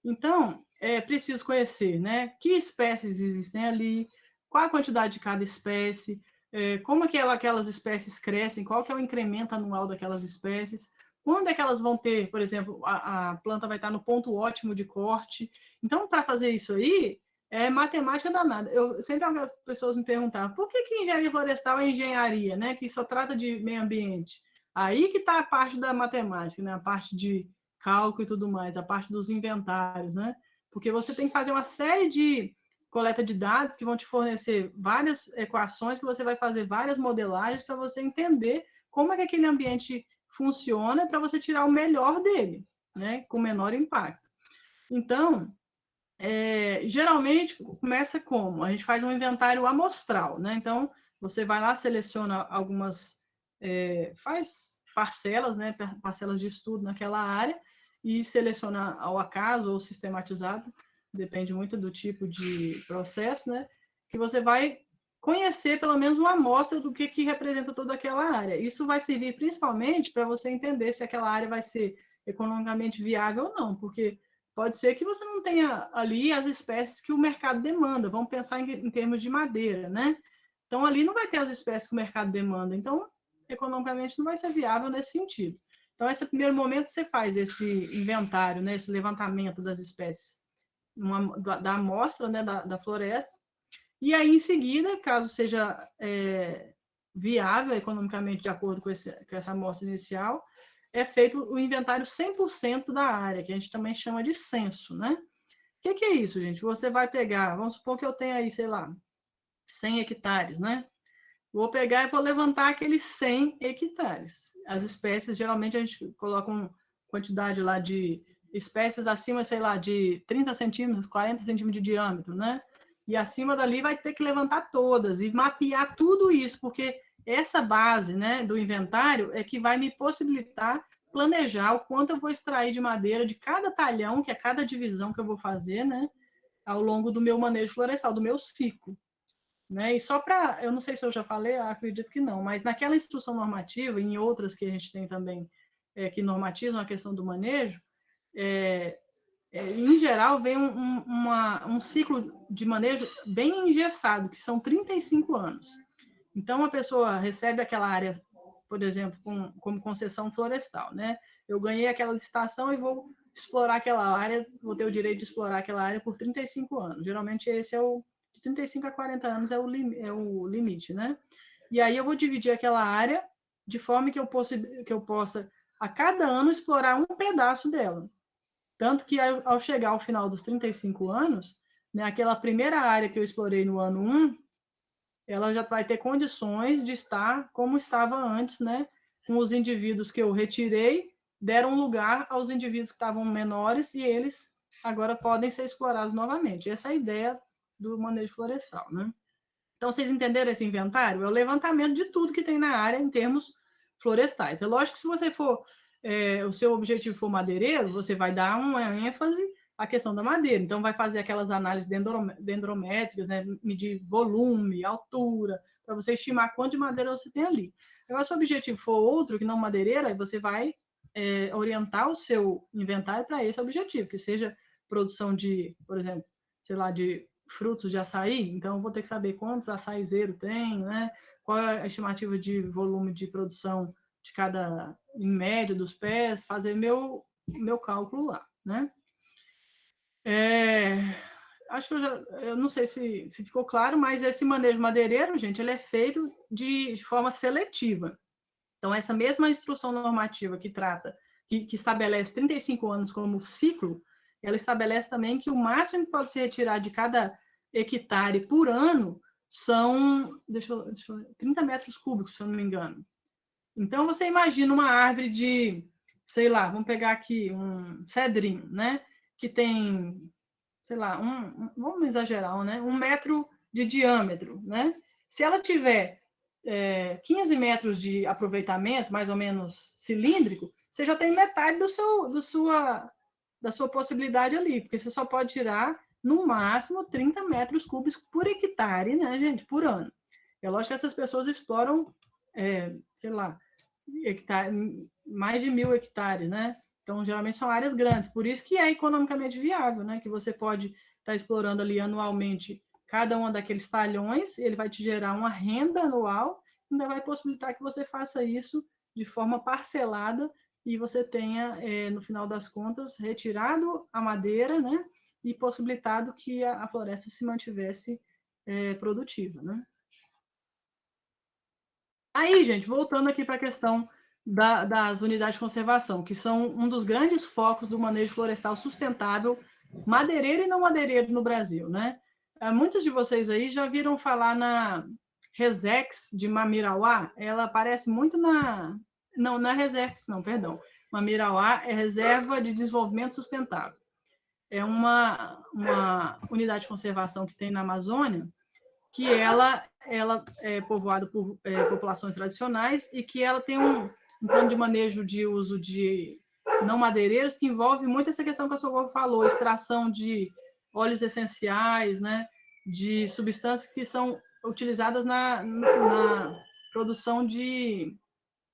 [SPEAKER 2] Então, é preciso conhecer, né, que espécies existem ali, qual a quantidade de cada espécie, como aquelas espécies crescem, qual que é o incremento anual daquelas espécies, quando é que elas vão ter, por exemplo, a planta vai estar no ponto ótimo de corte. Então, para fazer isso aí, é matemática danada. Eu sempre algumas pessoas me perguntavam, por que engenharia florestal é engenharia, né, que só trata de meio ambiente? Aí que está a parte da matemática, né, a parte de cálculo e tudo mais, a parte dos inventários, né? Porque você tem que fazer uma série de coleta de dados que vão te fornecer várias equações, que você vai fazer várias modelagens para você entender como é que aquele ambiente funciona para você tirar o melhor dele, né? Com menor impacto. Então, geralmente começa como? A gente faz um inventário amostral, né? Então, você vai lá, seleciona algumas, faz parcelas, né? Parcelas de estudo naquela área e seleciona ao acaso ou sistematizado, depende muito do tipo de processo, né? Que você vai conhecer pelo menos uma amostra do que representa toda aquela área. Isso vai servir principalmente para você entender se aquela área vai ser economicamente viável ou não, porque pode ser que você não tenha ali as espécies que o mercado demanda. Vamos pensar em termos de madeira, né? Então, ali não vai ter as espécies que o mercado demanda. Então, economicamente, não vai ser viável nesse sentido. Então, esse primeiro momento, você faz esse inventário, né, esse levantamento das espécies da amostra, né, da floresta. E aí, em seguida, caso seja viável economicamente de acordo com essa amostra inicial, é feito o inventário 100% da área, que a gente também chama de censo, né? O que é isso, gente? Você vai pegar, vamos supor que eu tenha aí, sei lá, 100 hectares, né? Vou pegar e vou levantar aqueles 100 hectares. As espécies, geralmente, a gente coloca uma quantidade lá de espécies acima, sei lá, de 30 centímetros, 40 centímetros de diâmetro, né? E acima dali vai ter que levantar todas e mapear tudo isso, porque essa base, né, do inventário é que vai me possibilitar planejar o quanto eu vou extrair de madeira de cada talhão, que é cada divisão que eu vou fazer, né, ao longo do meu manejo florestal, do meu ciclo. Né? E só para, eu não sei se eu já falei, eu acredito que não, mas naquela instrução normativa, e em outras que a gente tem também, que normatizam a questão do manejo, em geral, vem um ciclo de manejo bem engessado, que são 35 anos. Então, a pessoa recebe aquela área, por exemplo, como concessão florestal, né? Eu ganhei aquela licitação e vou explorar aquela área, vou ter o direito de explorar aquela área por 35 anos. Geralmente, esse é de 35 a 40 anos é o limite, né? E aí eu vou dividir aquela área de forma que eu possa, a cada ano, explorar um pedaço dela. Tanto que, ao chegar ao final dos 35 anos, né, aquela primeira área que eu explorei no ano 1, ela já vai ter condições de estar como estava antes, né? Com os indivíduos que eu retirei, deram lugar aos indivíduos que estavam menores e eles agora podem ser explorados novamente. Essa é a ideia do manejo florestal, né? Então, vocês entenderam esse inventário? É o levantamento de tudo que tem na área em termos florestais. É lógico que se você for, o seu objetivo for madeireiro, você vai dar uma ênfase à questão da madeira. Então, vai fazer aquelas análises dendrométricas, né? Medir volume, altura, para você estimar quanto de madeira você tem ali. Agora, se o objetivo for outro, que não madeireira, aí você vai orientar o seu inventário para esse objetivo, que seja produção de, por exemplo, sei lá, de frutos de açaí, então eu vou ter que saber quantos açaizeiro tem, né? Qual é a estimativa de volume de produção de cada, em média, dos pés, fazer meu cálculo lá, né? Acho que eu não sei se ficou claro, mas esse manejo madeireiro, gente, ele é feito de forma seletiva. Então, essa mesma instrução normativa que trata, que estabelece 35 anos como ciclo, ela estabelece também que o máximo que pode se retirar de cada hectare por ano são, 30 metros cúbicos, se eu não me engano. Então, você imagina uma árvore de, sei lá, vamos pegar aqui um cedrinho, né? Que tem, sei lá, vamos exagerar, né? 1 metro de diâmetro, né? Se ela tiver 15 metros de aproveitamento, mais ou menos cilíndrico, você já tem metade da sua possibilidade ali, porque você só pode tirar, no máximo, 30 metros cúbicos por hectare, né, gente, por ano. É lógico que essas pessoas exploram, sei lá, mais de 1.000 hectares, né? Então, geralmente são áreas grandes, por isso que é economicamente viável, né? Que você pode estar explorando ali anualmente cada uma daqueles talhões, ele vai te gerar uma renda anual, ainda vai possibilitar que você faça isso de forma parcelada e você tenha, no final das contas, retirado a madeira, né? E possibilitado que a floresta se mantivesse produtiva, né? Aí, gente, voltando aqui para a questão das unidades de conservação, que são um dos grandes focos do manejo florestal sustentável, madeireiro e não madeireiro no Brasil, né? Muitos de vocês aí já viram falar na Resex de Mamirauá, ela aparece muito não, não é Resex, não, perdão. Mamirauá é Reserva de Desenvolvimento Sustentável. É uma unidade de conservação que tem na Amazônia, que ela é povoada por populações tradicionais e que ela tem um plano de manejo de uso de não madeireiros que envolve muito essa questão que a Socorro falou, extração de óleos essenciais, né, de substâncias que são utilizadas na produção de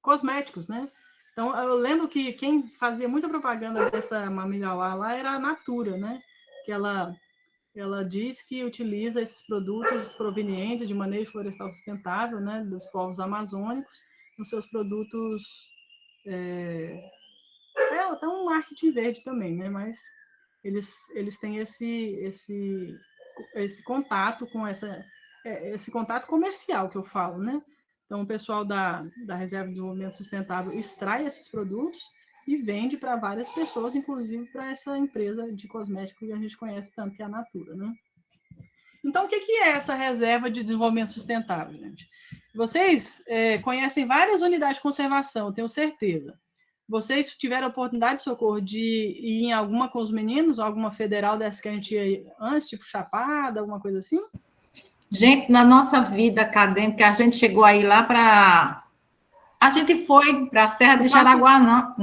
[SPEAKER 2] cosméticos, né? Então, eu lembro que quem fazia muita propaganda dessa Mamirauá lá era a Natura, né? Que ela diz que utiliza esses produtos provenientes de manejo florestal sustentável, né, dos povos amazônicos, nos seus produtos. Até um marketing verde também, né, mas eles têm esse contato com esse contato comercial que eu falo, né? Então, o pessoal da Reserva de Desenvolvimento Sustentável extrai esses produtos e vende para várias pessoas, inclusive para essa empresa de cosmético que a gente conhece tanto, que é a Natura, né? Então, o que é essa Reserva de Desenvolvimento Sustentável, gente? Vocês conhecem várias unidades de conservação, tenho certeza. Vocês tiveram a oportunidade, Socorro, de ir em alguma com os meninos, alguma federal dessa que a gente ia antes, tipo Chapada, alguma coisa assim?
[SPEAKER 1] Gente, na nossa vida acadêmica, a gente chegou aí lá para... A gente foi para a Serra de Jaraguá, não?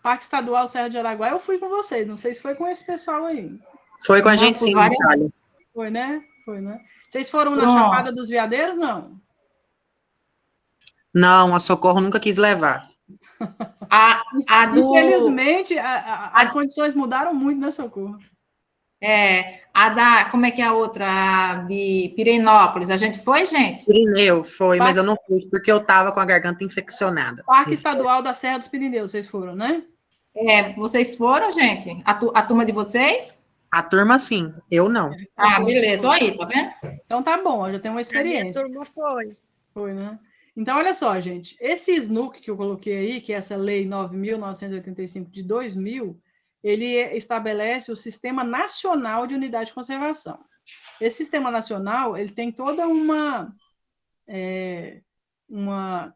[SPEAKER 2] Parque Estadual Serra de Jaraguá, eu fui com vocês, não sei se foi com esse pessoal aí.
[SPEAKER 8] Foi com a gente, sim, Natália.
[SPEAKER 2] Foi, né? Foi, né? Vocês foram na Chapada dos Veadeiros, não?
[SPEAKER 8] Não, a Socorro nunca quis levar.
[SPEAKER 2] Infelizmente, as condições mudaram muito, né, Socorro?
[SPEAKER 1] Como é que é a outra? A de Pirenópolis, a gente foi, gente?
[SPEAKER 8] Pirineu, foi, mas eu não fui, porque eu tava com a garganta infeccionada.
[SPEAKER 2] Parque Estadual da Serra dos Pirineus, vocês foram, né?
[SPEAKER 1] Vocês foram, gente? A turma de vocês?
[SPEAKER 8] A turma, sim, eu não.
[SPEAKER 1] Beleza, olha aí, tá vendo?
[SPEAKER 2] Então tá bom, eu já tenho uma experiência.
[SPEAKER 4] A turma foi.
[SPEAKER 2] Foi, né? Então, olha só, gente, esse SNUC que eu coloquei aí, que é essa Lei 9.985 de 2000, ele estabelece o Sistema Nacional de Unidade de Conservação. Esse Sistema Nacional, ele tem toda uma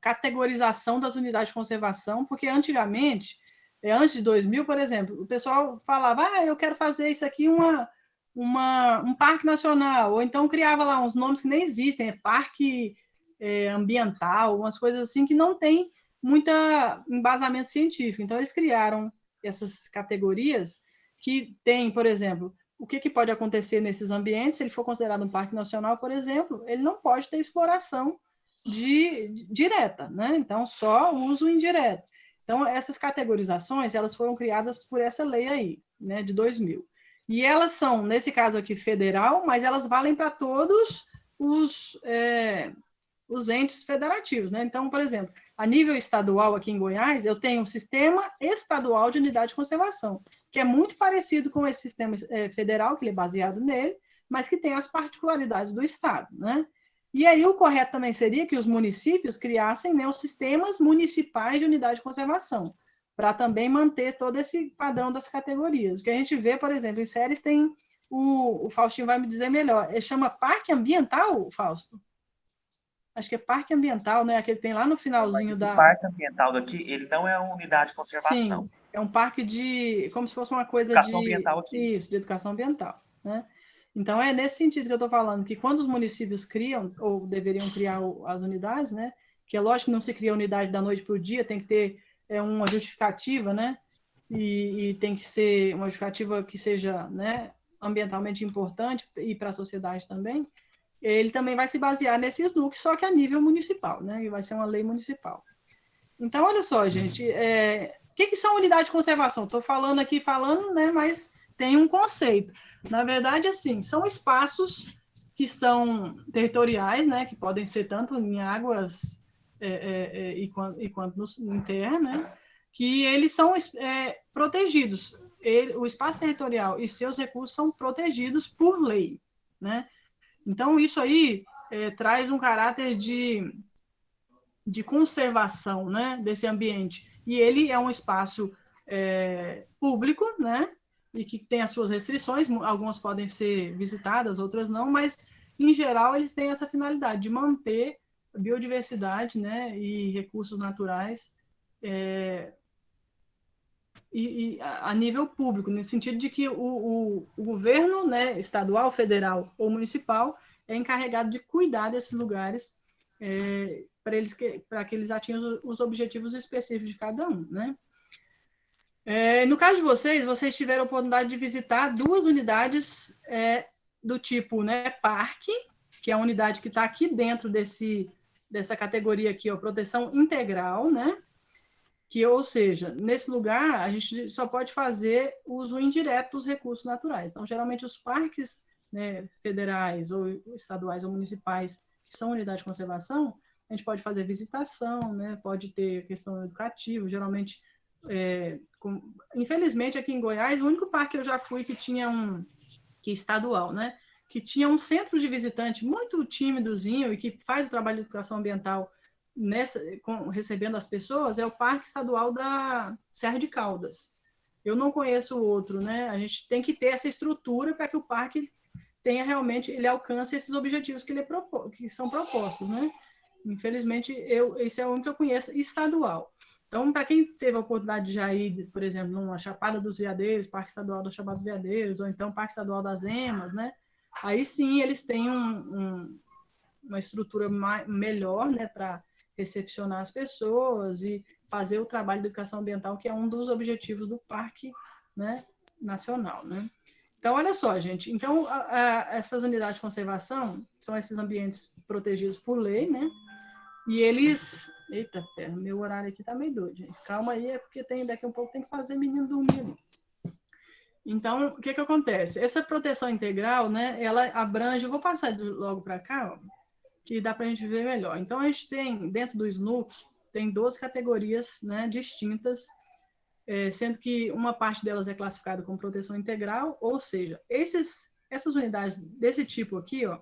[SPEAKER 2] categorização das unidades de conservação, porque antigamente, antes de 2000, por exemplo, o pessoal falava, eu quero fazer isso aqui um parque nacional, ou então criava lá uns nomes que nem existem, parque ambiental, umas coisas assim que não tem muito embasamento científico. Então, eles criaram essas categorias que tem, por exemplo, o que pode acontecer nesses ambientes, se ele for considerado um parque nacional, por exemplo, ele não pode ter exploração direta, né? Então, só uso indireto. Então, essas categorizações, elas foram criadas por essa lei aí, né, de 2000. E elas são, nesse caso aqui, federal, mas elas valem para todos os entes federativos, né? Então, por exemplo, a nível estadual aqui em Goiás, eu tenho um sistema estadual de unidade de conservação, que é muito parecido com esse sistema federal, que ele é baseado nele, mas que tem as particularidades do estado, né? E aí o correto também seria que os municípios criassem, né, os sistemas municipais de unidade de conservação, para também manter todo esse padrão das categorias. O que a gente vê, por exemplo, em Séries tem, o Faustinho vai me dizer melhor, ele chama Parque Ambiental, Fausto? Acho que é Parque Ambiental, né? Aquele que tem lá no finalzinho.
[SPEAKER 7] Mas esse Parque Ambiental daqui, ele não é uma unidade de conservação.
[SPEAKER 2] Sim, é um parque como se fosse uma coisa
[SPEAKER 7] educação ambiental aqui.
[SPEAKER 2] Isso, de educação ambiental, né? Então, é nesse sentido que eu estou falando, que quando os municípios criam, ou deveriam criar as unidades, né? Que é lógico que não se cria unidade da noite para o dia, tem que ter uma justificativa, né? E tem que ser uma justificativa que seja, né, ambientalmente importante e para a sociedade também, ele também vai se basear nesse SNUC, só que a nível municipal, né? E vai ser uma lei municipal. Então, olha só, gente, o que são unidades de conservação? Estou falando, né, mas tem um conceito. Na verdade, assim, são espaços que são territoriais, né, que podem ser tanto em águas e quanto em terra, né, que eles são protegidos. O espaço territorial e seus recursos são protegidos por lei, né? Então, isso aí traz um caráter de conservação, né, desse ambiente. E ele é um espaço público, né, e que tem as suas restrições, algumas podem ser visitadas, outras não, mas, em geral, eles têm essa finalidade de manter a biodiversidade, né, e recursos naturais a nível público, no sentido de que o governo, né, estadual, federal ou municipal é encarregado de cuidar desses lugares para que eles atinjam os objetivos específicos de cada um, né? No caso de vocês tiveram a oportunidade de visitar 2 unidades do tipo, né, parque, que é a unidade que está aqui dentro dessa categoria aqui, ó, proteção integral, né? Que, ou seja, nesse lugar a gente só pode fazer uso indireto dos recursos naturais. Então, geralmente os parques, né, federais ou estaduais ou municipais que são unidade de conservação, a gente pode fazer visitação, né, pode ter questão educativa, geralmente, infelizmente aqui em Goiás, o único parque que eu já fui que tinha que é estadual, né, que tinha um centro de visitante muito tímidozinho e que faz o trabalho de educação ambiental recebendo as pessoas, é o Parque Estadual da Serra de Caldas. Eu não conheço o outro, né? A gente tem que ter essa estrutura para que o parque tenha realmente, ele alcance esses objetivos que são propostos, né? Infelizmente, esse é o único que eu conheço estadual. Então, para quem teve a oportunidade de já ir, por exemplo, numa Chapada dos Veadeiros, Parque Estadual da Chapada dos Veadeiros, ou então Parque Estadual das Emas, né? Aí sim, eles têm uma estrutura melhor, né, para recepcionar as pessoas e fazer o trabalho de educação ambiental, que é um dos objetivos do Parque, né, Nacional, né? Então, olha só, gente. Então, essas unidades de conservação são esses ambientes protegidos por lei, né? E eles... Eita, ferro, meu horário aqui tá meio doido, gente. Calma aí, é porque daqui a um pouco tem que fazer menino dormir ali. Então, o que acontece? Essa proteção integral, né, ela abrange... Eu vou passar logo para cá, ó, que dá para a gente ver melhor. Então, a gente tem, dentro do SNUC, tem 12 categorias, né, distintas, sendo que uma parte delas é classificada como proteção integral, ou seja, essas unidades desse tipo aqui, ó,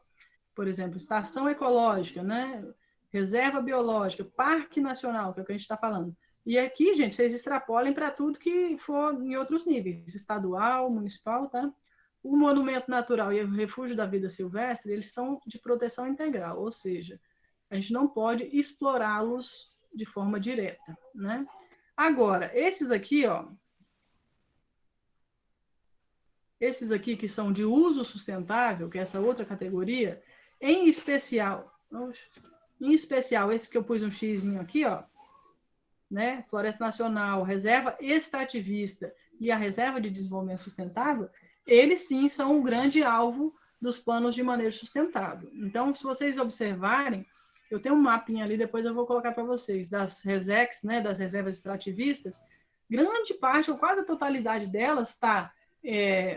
[SPEAKER 2] por exemplo, estação ecológica, né, reserva biológica, parque nacional, que é o que a gente está falando. E aqui, gente, vocês extrapolem para tudo que for em outros níveis, estadual, municipal, tá? O monumento natural e o refúgio da vida silvestre, eles são de proteção integral, ou seja, a gente não pode explorá-los de forma direta, né? Agora, esses aqui, ó, esses aqui que são de uso sustentável, que é essa outra categoria, em especial esses que eu pus um xizinho aqui, ó, né? Floresta Nacional, Reserva Extrativista e a Reserva de Desenvolvimento Sustentável, eles sim são o grande alvo dos planos de manejo sustentável. Então, se vocês observarem, eu tenho um mapinha ali, depois eu vou colocar para vocês, das RESEX, né, das reservas extrativistas, grande parte, ou quase a totalidade delas, está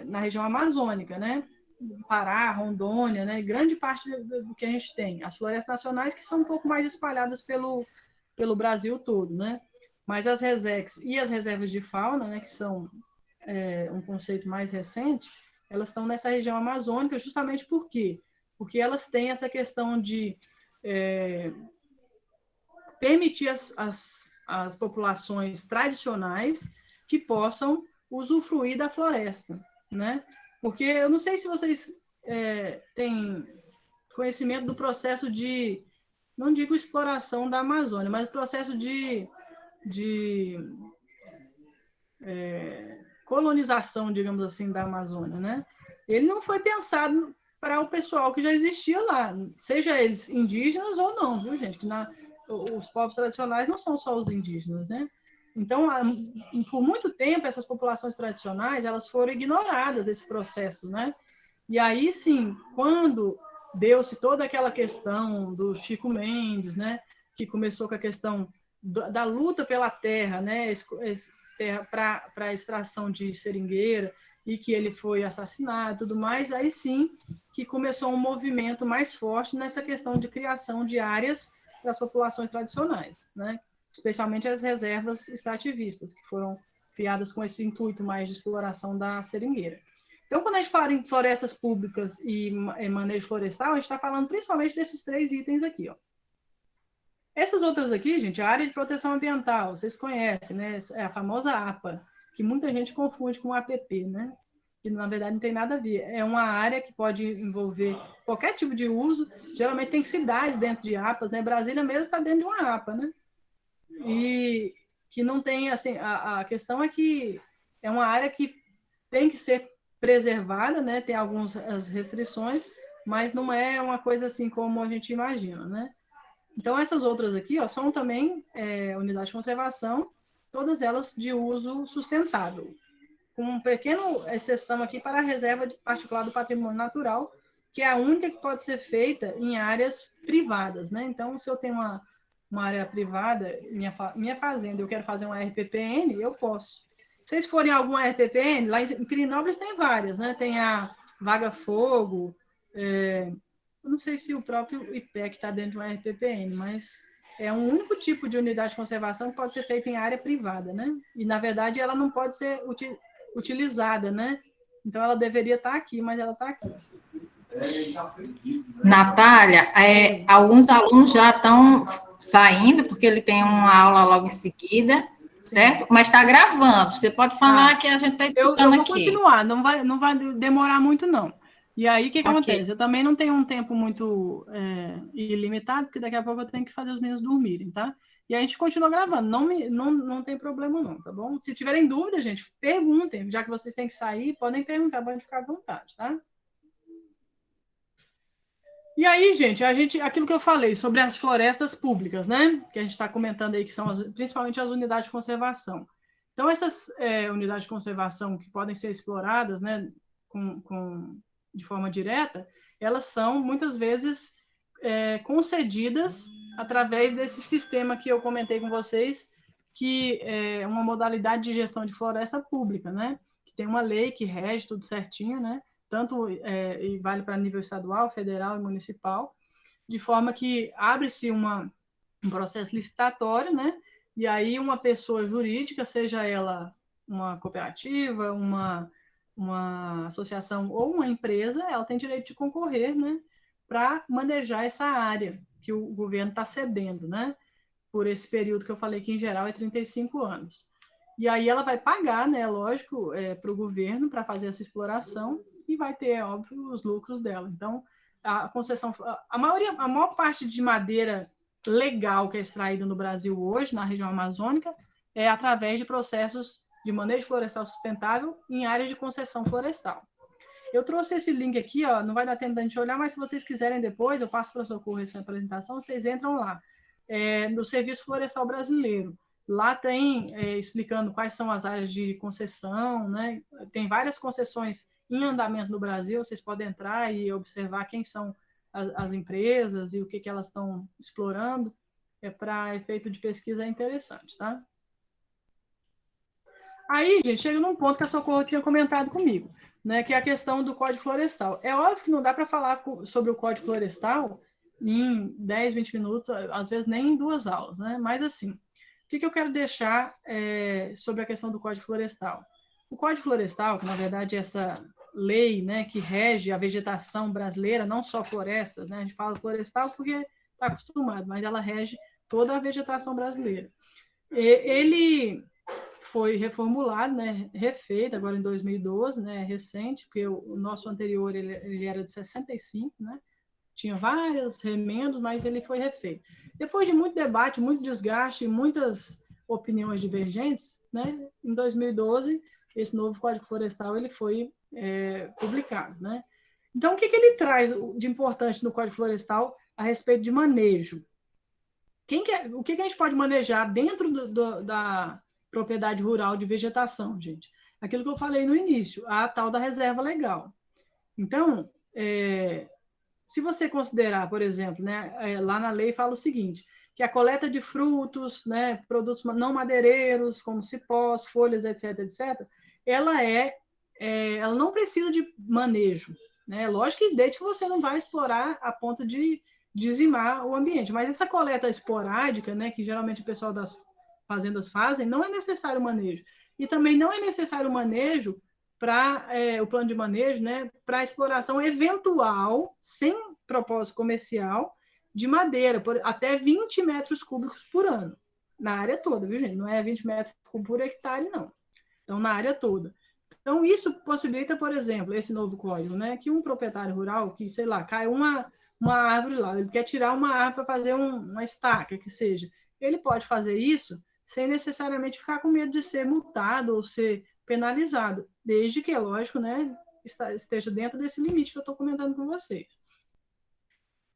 [SPEAKER 2] na região amazônica, né? Pará, Rondônia, né? Grande parte do que a gente tem. As florestas nacionais, que são um pouco mais espalhadas pelo Brasil todo, né? Mas as RESEX e as reservas de fauna, né, que são um conceito mais recente, elas estão nessa região amazônica justamente por quê? Porque elas têm essa questão de permitir as populações tradicionais que possam usufruir da floresta, né? Porque eu não sei se vocês têm conhecimento do processo de, não digo exploração da Amazônia, mas o processo de colonização, digamos assim, da Amazônia, né? Ele não foi pensado para o pessoal que já existia lá, seja eles indígenas ou não, viu, gente? Que os povos tradicionais não são só os indígenas, né? Então, por muito tempo, essas populações tradicionais, elas foram ignoradas desse processo, né? E aí, sim, quando deu-se toda aquela questão do Chico Mendes, né? Que começou com a questão da luta pela terra, né? Terra para a extração de seringueira, e que ele foi assassinado e tudo mais, aí sim que começou um movimento mais forte nessa questão de criação de áreas para as populações tradicionais, né? Especialmente as reservas extrativistas, que foram criadas com esse intuito mais de exploração da seringueira. Então, quando a gente fala em florestas públicas e manejo florestal, a gente está falando principalmente desses 3 itens aqui, ó. Essas outras aqui, gente, a área de proteção ambiental, vocês conhecem, né? É a famosa APA, que muita gente confunde com APP, né? Que, na verdade, não tem nada a ver. É uma área que pode envolver qualquer tipo de uso. Geralmente tem cidades dentro de APAs, né? Brasília mesmo está dentro de uma APA, né? E que não tem, assim, a questão é que é uma área que tem que ser preservada, né? Tem algumas restrições, mas não é uma coisa assim como a gente imagina, né? Então, essas outras aqui, ó, são também unidades de conservação, todas elas de uso sustentável, com uma pequena exceção aqui para a reserva particular do patrimônio natural, que é a única que pode ser feita em áreas privadas, né? Então, se eu tenho uma área privada, minha fazenda, eu quero fazer uma RPPN, eu posso. Se vocês forem em alguma RPPN, lá em Pirinópolis tem várias, né? Tem a Vaga Fogo, eu não sei se o próprio IPEC está dentro de uma RPPN, mas é um único tipo de unidade de conservação que pode ser feita em área privada, né? E, na verdade, ela não pode ser utilizada, né? Então, ela deveria estar aqui, mas ela está aqui.
[SPEAKER 1] Natália, alguns alunos já estão saindo, porque ele tem uma aula logo em seguida, certo? Mas está gravando. Você pode falar que a gente está escutando aqui.
[SPEAKER 2] Eu vou continuar, não vai demorar muito, não. E aí, o que acontece? Eu também não tenho um tempo muito ilimitado, porque daqui a pouco eu tenho que fazer os meninos dormirem, tá? E a gente continua gravando, não tem problema não, tá bom? Se tiverem dúvida, gente, perguntem, já que vocês têm que sair, podem perguntar, podem ficar à vontade, tá? E aí, gente, aquilo que eu falei sobre as florestas públicas, né? Que a gente está comentando aí, que são principalmente as unidades de conservação. Então, essas unidades de conservação que podem ser exploradas, né, de forma direta, elas são, muitas vezes, concedidas através desse sistema que eu comentei com vocês, que é uma modalidade de gestão de floresta pública, né? Que tem uma lei que rege tudo certinho, né? Tanto e vale para nível estadual, federal e municipal, de forma que abre-se um processo licitatório, né? E aí uma pessoa jurídica, seja ela uma cooperativa, uma associação ou uma empresa, ela tem direito de concorrer, né? Para manejar essa área que o governo está cedendo, né? Por esse período que eu falei que, em geral, é 35 anos. E aí ela vai pagar, né? Lógico, para o governo para fazer essa exploração, e vai ter, óbvio, os lucros dela. Então, a concessão, a maior parte de madeira legal que é extraída no Brasil hoje, na região amazônica, é através de processos de manejo florestal sustentável em áreas de concessão florestal. Eu trouxe esse link aqui, ó, não vai dar tempo da gente olhar, mas se vocês quiserem depois, eu passo para o Socorro essa apresentação, vocês entram lá, no Serviço Florestal Brasileiro. Lá tem explicando quais são as áreas de concessão, né? Tem várias concessões em andamento no Brasil, vocês podem entrar e observar quem são as empresas e o que elas estão explorando. Para efeito de pesquisa é interessante, tá? Aí, gente, chega num ponto que a Socorro tinha comentado comigo, né, que é a questão do Código Florestal. É óbvio que não dá para falar sobre o Código Florestal em 10, 20 minutos, às vezes nem em 2 aulas, né? Mas, assim, o que eu quero deixar sobre a questão do Código Florestal? O Código Florestal, que na verdade é essa lei, né, que rege a vegetação brasileira, não só florestas, né? A gente fala florestal porque está acostumado, mas ela rege toda a vegetação brasileira. Ele foi reformulado, né, refeito agora em 2012, né, recente, porque o nosso anterior ele era de 65, né? Tinha vários remendos, mas ele foi refeito. Depois de muito debate, muito desgaste, muitas opiniões divergentes, né, em 2012, esse novo Código Florestal ele foi publicado, né? Então, o que ele traz de importante no Código Florestal a respeito de manejo? O que a gente pode manejar dentro propriedade rural de vegetação, gente. Aquilo que eu falei no início, a tal da reserva legal. Então, se você considerar, por exemplo, né, lá na lei fala o seguinte, que a coleta de frutos, né, produtos não madeireiros, como cipós, folhas, etc., etc., ela não precisa de manejo, né? Lógico que desde que você não vai explorar a ponto de dizimar o ambiente, mas essa coleta esporádica, né, que geralmente o pessoal das fazendas fazem, não é necessário manejo. E também não é necessário manejo para o plano de manejo, né, para exploração eventual, sem propósito comercial, de madeira, até 20 metros cúbicos por ano, na área toda, viu, gente? Não é 20 metros cúbicos por hectare, não. Então, na área toda. Então, isso possibilita, por exemplo, esse novo código, né, que um proprietário rural, que, sei lá, cai uma árvore lá, ele quer tirar uma árvore para fazer uma estaca, que seja, ele pode fazer isso sem necessariamente ficar com medo de ser multado ou ser penalizado, desde que, é lógico, né, esteja dentro desse limite que eu estou comentando com vocês.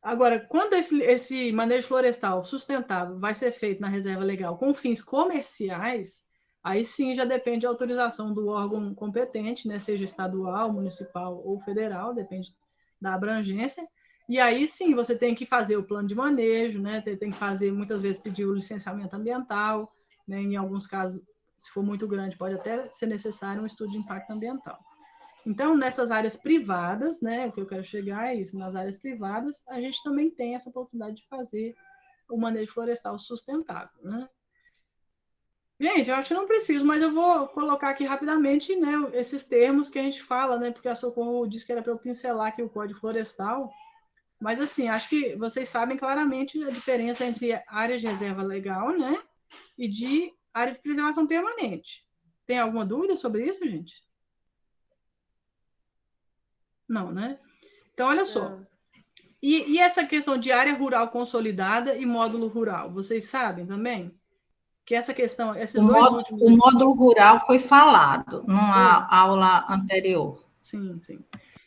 [SPEAKER 2] Agora, quando esse manejo florestal sustentável vai ser feito na reserva legal com fins comerciais, aí sim já depende da autorização do órgão competente, né, seja estadual, municipal ou federal, depende da abrangência, e aí sim você tem que fazer o plano de manejo, né, tem que fazer, muitas vezes, pedir o licenciamento ambiental, né, em alguns casos, se for muito grande, pode até ser necessário um estudo de impacto ambiental. Então, nessas áreas privadas, né, o que eu quero chegar é isso, nas áreas privadas, a gente também tem essa oportunidade de fazer o manejo florestal sustentável, né? Gente, eu acho que não preciso, mas eu vou colocar aqui rapidamente, né, esses termos que a gente fala, né, porque a Socorro disse que era para eu pincelar aqui o Código Florestal, mas assim, acho que vocês sabem claramente a diferença entre áreas de reserva legal, né, e de área de preservação permanente. Tem alguma dúvida sobre isso, gente? Não, né? Então, olha só. E essa questão de área rural consolidada e módulo rural, vocês sabem também? Que essa questão, esses dois últimos...
[SPEAKER 1] O módulo rural foi falado numa aula anterior.
[SPEAKER 2] Sim, sim.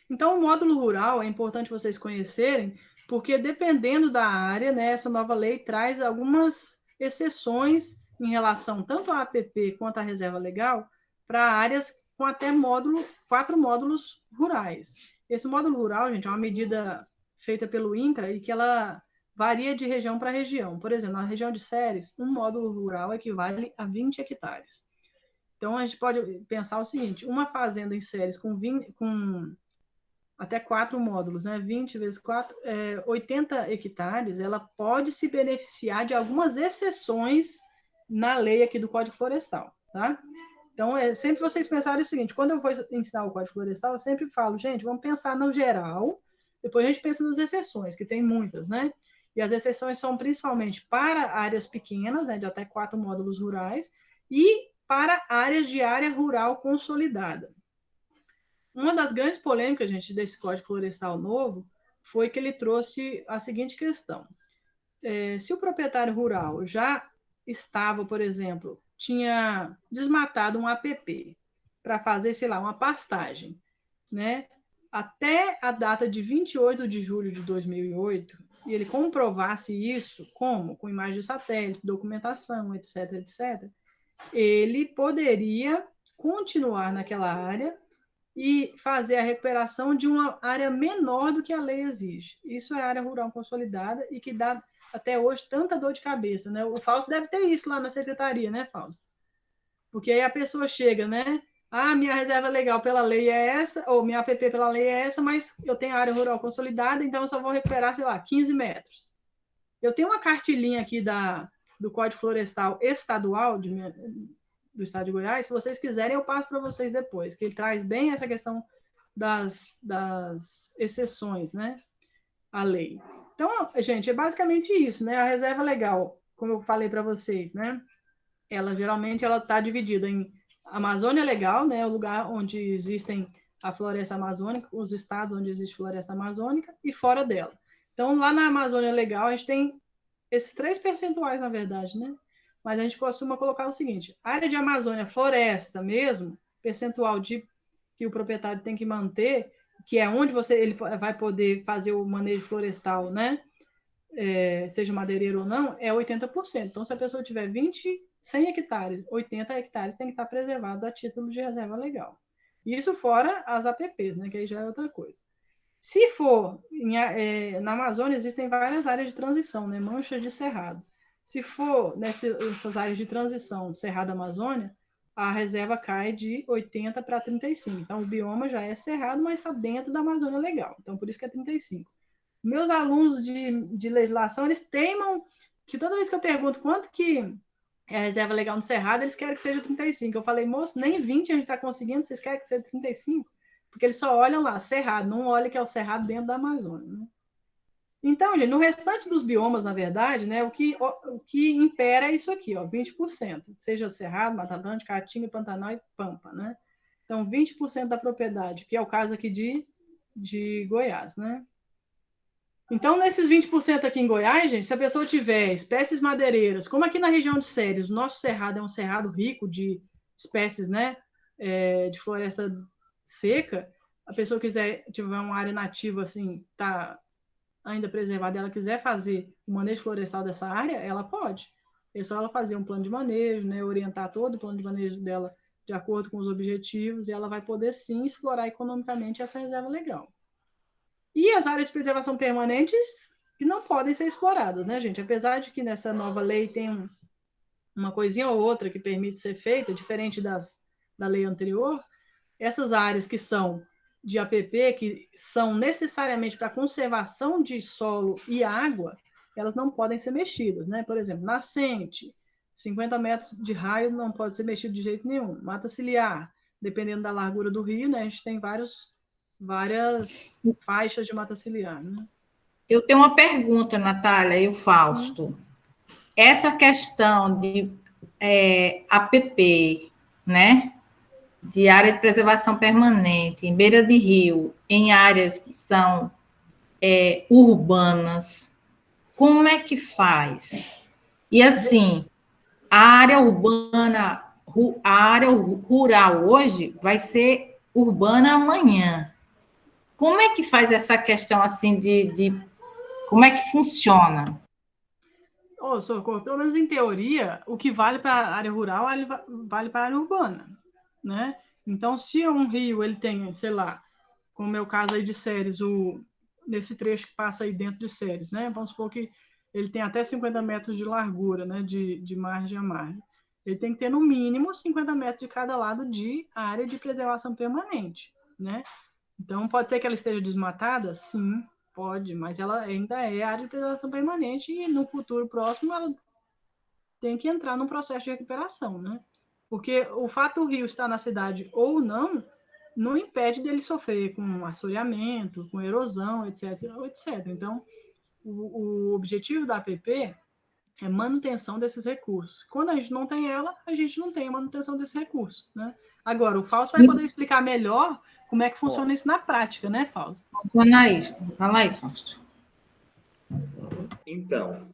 [SPEAKER 2] Então, o módulo rural é importante vocês conhecerem, porque dependendo da área, né, essa nova lei traz algumas exceções em relação tanto à APP quanto à reserva legal para áreas com até 4 módulos rurais. Esse módulo rural, gente, é uma medida feita pelo INCRA e que ela varia de região para região. Por exemplo, na região de Ceres, um módulo rural equivale a 20 hectares. Então, a gente pode pensar o seguinte, uma fazenda em Ceres com até 4 módulos, né? 20 vezes 4, 80 hectares, ela pode se beneficiar de algumas exceções na lei aqui do Código Florestal, tá? Então, sempre vocês pensarem o seguinte, quando eu vou ensinar o Código Florestal, eu sempre falo, gente, vamos pensar no geral, depois a gente pensa nas exceções, que tem muitas, né? E as exceções são principalmente para áreas pequenas, né, de até 4 módulos rurais, e para áreas de área rural consolidada. Uma das grandes polêmicas, gente, desse Código Florestal novo foi que ele trouxe a seguinte questão. Se o proprietário rural já estava, por exemplo, tinha desmatado um APP para fazer, sei lá, uma pastagem, né? Até a data de 28 de julho de 2008, e ele comprovasse isso, como? Com imagem de satélite, documentação, etc., etc., ele poderia continuar naquela área e fazer a recuperação de uma área menor do que a lei exige. Isso é área rural consolidada e que dá até hoje tanta dor de cabeça, né? O Fausto deve ter isso lá na secretaria, né, Fausto? Porque aí a pessoa chega, né? Ah, minha reserva legal pela lei é essa, ou minha APP pela lei é essa, mas eu tenho área rural consolidada, então eu só vou recuperar, sei lá, 15 metros. Eu tenho uma cartilhinha aqui do Código Florestal Estadual do Estado de Goiás, se vocês quiserem, eu passo para vocês depois, que ele traz bem essa questão das exceções, né, à lei. Então, gente, é basicamente isso, né, a reserva legal, como eu falei para vocês, né, ela geralmente está dividida em Amazônia Legal, né, o lugar onde existem a floresta amazônica, os estados onde existe floresta amazônica, e fora dela. Então, lá na Amazônia Legal, a gente tem esses 3 percentuais, na verdade, né? Mas a gente costuma colocar o seguinte, área de Amazônia, floresta mesmo, percentual que o proprietário tem que manter, que é onde ele vai poder fazer o manejo florestal, né? Seja madeireiro ou não, é 80%. Então, se a pessoa tiver 20 100 hectares, 80 hectares têm que estar preservados a título de reserva legal. Isso fora as APPs, né, que aí já é outra coisa. Se for, na Amazônia existem várias áreas de transição, né, manchas de cerrado. Se for nessas áreas de transição, Cerrado-Amazônia, a reserva cai de 80 para 35. Então, o bioma já é cerrado, mas está dentro da Amazônia legal. Então, por isso que é 35. Meus alunos de legislação, eles teimam que toda vez que eu pergunto quanto que é a reserva legal no Cerrado, eles querem que seja 35. Eu falei, moço, nem 20 a gente está conseguindo, vocês querem que seja 35? Porque eles só olham lá, Cerrado, não olham que é o Cerrado dentro da Amazônia, né? Então, gente, no restante dos biomas, na verdade, né, o que impera é isso aqui, ó, 20%, seja Cerrado, Mata Atlântica, Caatinga, Pantanal e Pampa, né? Então, 20% da propriedade, que é o caso aqui de Goiás, né? Então, nesses 20% aqui em Goiás, gente, se a pessoa tiver espécies madeireiras, como aqui na região de Ceres, o nosso cerrado é um cerrado rico de espécies, né, de floresta seca, a pessoa tiver uma área nativa, assim, tá ainda preservada, ela quiser fazer o manejo florestal dessa área, ela pode. É só ela fazer um plano de manejo, né, orientar todo o plano de manejo dela de acordo com os objetivos, e ela vai poder, sim, explorar economicamente essa reserva legal. E as áreas de preservação permanentes que não podem ser exploradas, né, gente? Apesar de que nessa nova lei tem uma coisinha ou outra que permite ser feita, diferente da lei anterior, essas áreas que são de APP, que são necessariamente para conservação de solo e água, elas não podem ser mexidas, né? Por exemplo, nascente, 50 metros de raio não pode ser mexido de jeito nenhum. Mata ciliar, dependendo da largura do rio, né? A gente tem várias faixas de mata ciliar, né?
[SPEAKER 1] Eu tenho uma pergunta, Natália e o Fausto. Essa questão de APP, né? De área de preservação permanente, em beira de rio, em áreas que são urbanas, como é que faz? E assim, a área urbana, a área rural hoje vai ser urbana amanhã. Como é que faz essa questão assim de como é que funciona?
[SPEAKER 2] Socorro, pelo menos em teoria, o que vale para a área rural vale para a área urbana, né? Então, se um rio ele tem, sei lá, como é o meu caso aí de Ceres, nesse trecho que passa aí dentro de Ceres, né? Vamos supor que ele tem até 50 metros de largura, né? De margem a margem. Ele tem que ter, no mínimo, 50 metros de cada lado de área de preservação permanente, né? Então, pode ser que ela esteja desmatada? Sim, pode, mas ela ainda é área de preservação permanente e no futuro próximo ela tem que entrar num processo de recuperação, né? Porque o fato do rio estar na cidade ou não impede dele sofrer com assoreamento, com erosão, etc, etc. Então, o objetivo da APP é manutenção desses recursos. Quando a gente não tem ela, a gente não tem a manutenção desse recurso, né? Agora, o Fausto vai poder explicar melhor como é que funciona isso na prática, né, Fausto?
[SPEAKER 1] Fala aí, Fausto.
[SPEAKER 7] Então,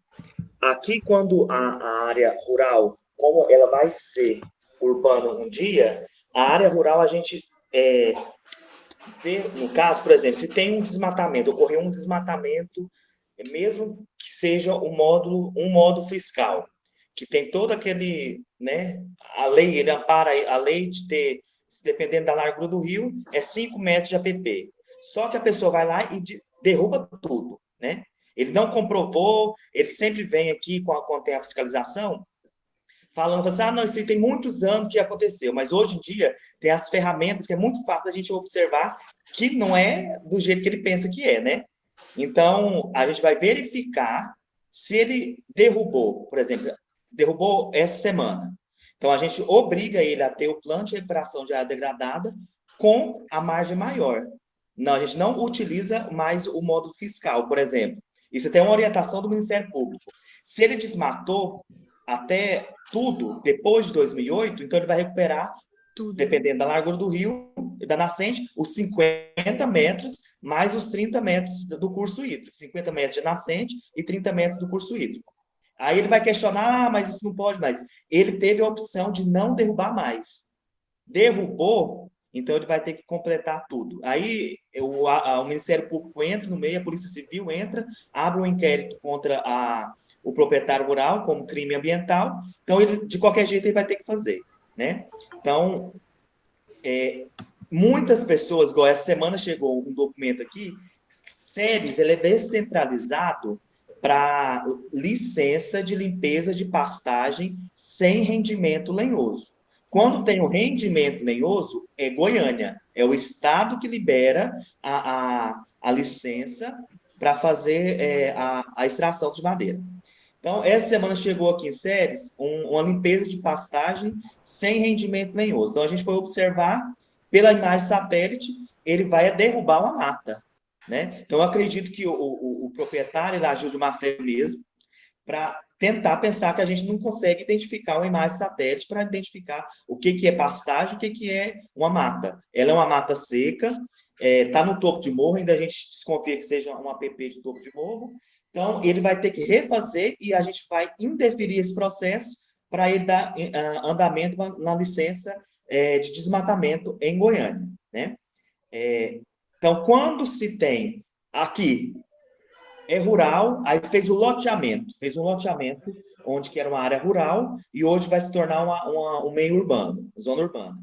[SPEAKER 7] aqui quando a área rural, como ela vai ser urbana um dia, a área rural a gente vê, no caso, por exemplo, se tem um desmatamento, ocorreu um desmatamento, mesmo que seja um módulo fiscal, que tem todo aquele, né, a lei, ele ampara a lei de ter, dependendo da largura do rio, 5 metros de APP. Só que a pessoa vai lá e derruba tudo, né? Ele não comprovou, ele sempre vem aqui quando tem a fiscalização, falando assim, não, isso tem muitos anos que aconteceu, mas hoje em dia tem as ferramentas que é muito fácil a gente observar que não é do jeito que ele pensa que é, né? Então, a gente vai verificar se ele derrubou, por exemplo, derrubou essa semana. Então, a gente obriga ele a ter o plano de recuperação de área degradada com a margem maior. Não, a gente não utiliza mais o módulo fiscal, por exemplo. Isso tem uma orientação do Ministério Público. Se ele desmatou até tudo depois de 2008, então ele vai recuperar, dependendo da largura do rio, da nascente, os 50 metros mais os 30 metros do curso hídrico. 50 metros de nascente e 30 metros do curso hídrico. Aí ele vai questionar, mas isso não pode mais. Ele teve a opção de não derrubar mais. Derrubou, então ele vai ter que completar tudo. Aí o Ministério Público entra no meio, a Polícia Civil entra, abre um inquérito contra o proprietário rural como crime ambiental, então ele, de qualquer jeito, ele vai ter que fazer, né? Então, muitas pessoas, igual essa semana chegou um documento aqui, Ceres, ele é descentralizado para licença de limpeza de pastagem sem rendimento lenhoso. Quando tem o rendimento lenhoso, é Goiânia, é o estado que libera a licença para fazer a extração de madeira. Então, essa semana chegou aqui em Ceres uma limpeza de pastagem sem rendimento lenhoso. Então, a gente foi observar, pela imagem satélite, ele vai derrubar uma mata, né? Então, eu acredito que o proprietário ele agiu de má fé mesmo, para tentar pensar que a gente não consegue identificar uma imagem satélite para identificar o que é pastagem, o que é uma mata. Ela é uma mata seca, está no topo de morro, ainda a gente desconfia que seja um APP de topo de morro. Então, ele vai ter que refazer e a gente vai indeferir esse processo para ele dar andamento na licença de desmatamento em Goiânia, né? Então, quando se tem aqui, é rural, aí fez um loteamento onde que era uma área rural e hoje vai se tornar um meio urbano, zona urbana.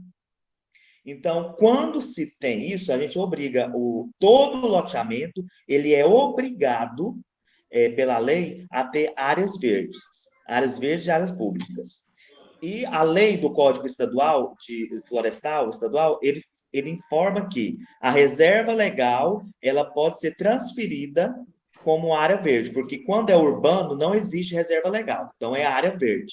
[SPEAKER 7] Então, quando se tem isso, a gente obriga todo o loteamento, ele é obrigado, pela lei, a ter áreas verdes e áreas públicas. E a lei do Código Estadual, Florestal Estadual, ele informa que a reserva legal, ela pode ser transferida como área verde, porque quando é urbano, não existe reserva legal, então é área verde.